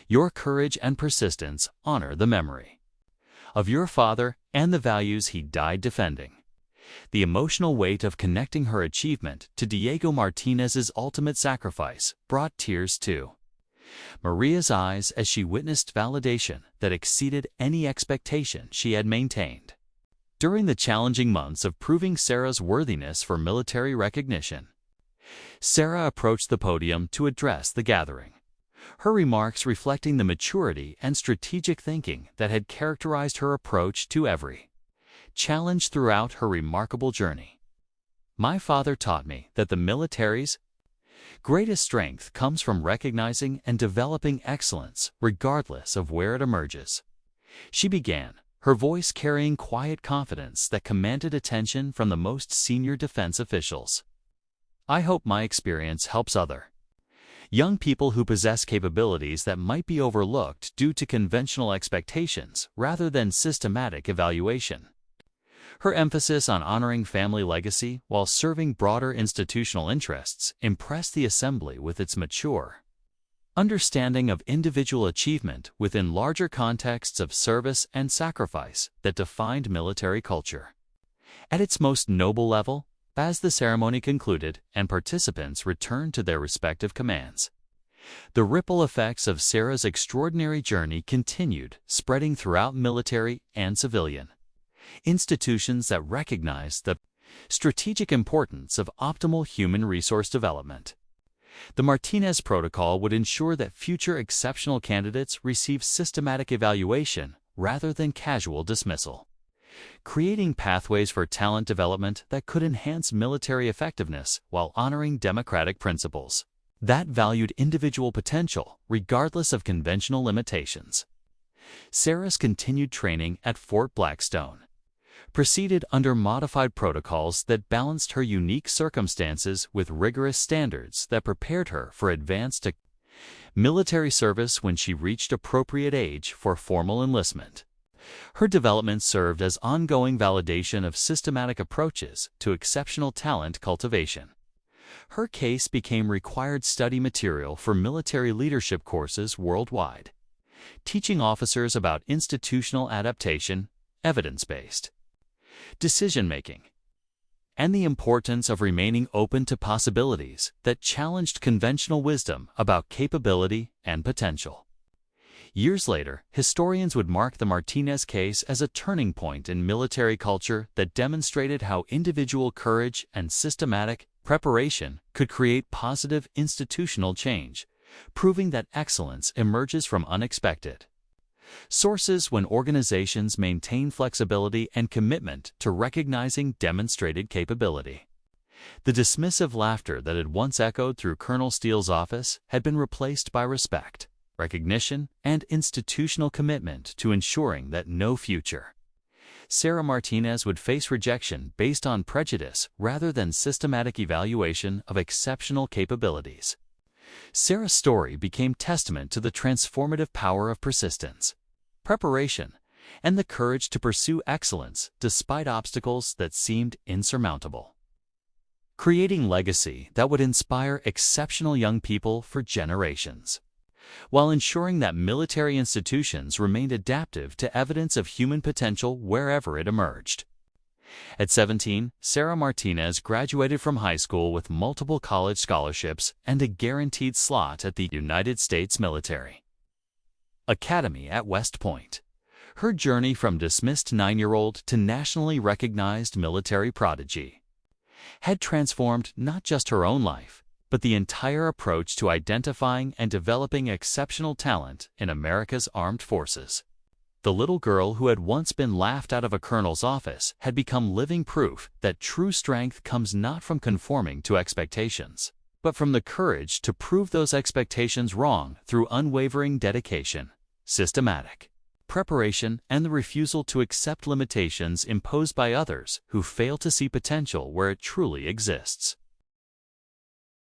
Your courage and persistence honor the memory of your father and the values he died defending. The emotional weight of connecting her achievement to Diego Martinez's ultimate sacrifice brought tears to Maria's eyes as she witnessed validation that exceeded any expectation she had maintained. During the challenging months of proving Sarah's worthiness for military recognition, Sarah approached the podium to address the gathering, her remarks reflecting the maturity and strategic thinking that had characterized her approach to every challenge throughout her remarkable journey. My father taught me that the military's greatest strength comes from recognizing and developing excellence regardless of where it emerges, she began, her voice carrying quiet confidence that commanded attention from the most senior defense officials. I hope my experience helps other young people who possess capabilities that might be overlooked due to conventional expectations rather than systematic evaluation. Her emphasis on honoring family legacy while serving broader institutional interests impressed the Assembly with its mature understanding of individual achievement within larger contexts of service and sacrifice that defined military culture. At its most noble level, as the ceremony concluded and participants returned to their respective commands, the ripple effects of Sarah's extraordinary journey continued, spreading throughout military and civilian institutions that recognize the strategic importance of optimal human resource development. The Martinez Protocol would ensure that future exceptional candidates receive systematic evaluation rather than casual dismissal, creating pathways for talent development that could enhance military effectiveness while honoring democratic principles that valued individual potential regardless of conventional limitations. Sarah's continued training at Fort Blackstone proceeded under modified protocols that balanced her unique circumstances with rigorous standards that prepared her for advanced military service when she reached appropriate age for formal enlistment. Her development served as ongoing validation of systematic approaches to exceptional talent cultivation. Her case became required study material for military leadership courses worldwide, teaching officers about institutional adaptation, evidence-based decision-making, and the importance of remaining open to possibilities that challenged conventional wisdom about capability and potential. Years later, historians would mark the Martinez case as a turning point in military culture that demonstrated how individual courage and systematic preparation could create positive institutional change, proving that excellence emerges from unexpected sources when organizations maintain flexibility and commitment to recognizing demonstrated capability. The dismissive laughter that had once echoed through Colonel Steele's office had been replaced by respect, recognition, and institutional commitment to ensuring that no future Sarah Martinez would face rejection based on prejudice rather than systematic evaluation of exceptional capabilities. Sarah's story became testament to the transformative power of persistence, preparation, and the courage to pursue excellence despite obstacles that seemed insurmountable, creating legacy that would inspire exceptional young people for generations. while ensuring that military institutions remained adaptive to evidence of human potential wherever it emerged. At 17, Sarah Martinez graduated from high school with multiple college scholarships and a guaranteed slot at the United States Military Academy at West Point. Her journey from dismissed 9-year-old to nationally recognized military prodigy had transformed not just her own life, but the entire approach to identifying and developing exceptional talent in America's armed forces. The little girl who had once been laughed out of a colonel's office had become living proof that true strength comes not from conforming to expectations, but from the courage to prove those expectations wrong through unwavering dedication, systematic preparation, and the refusal to accept limitations imposed by others who fail to see potential where it truly exists.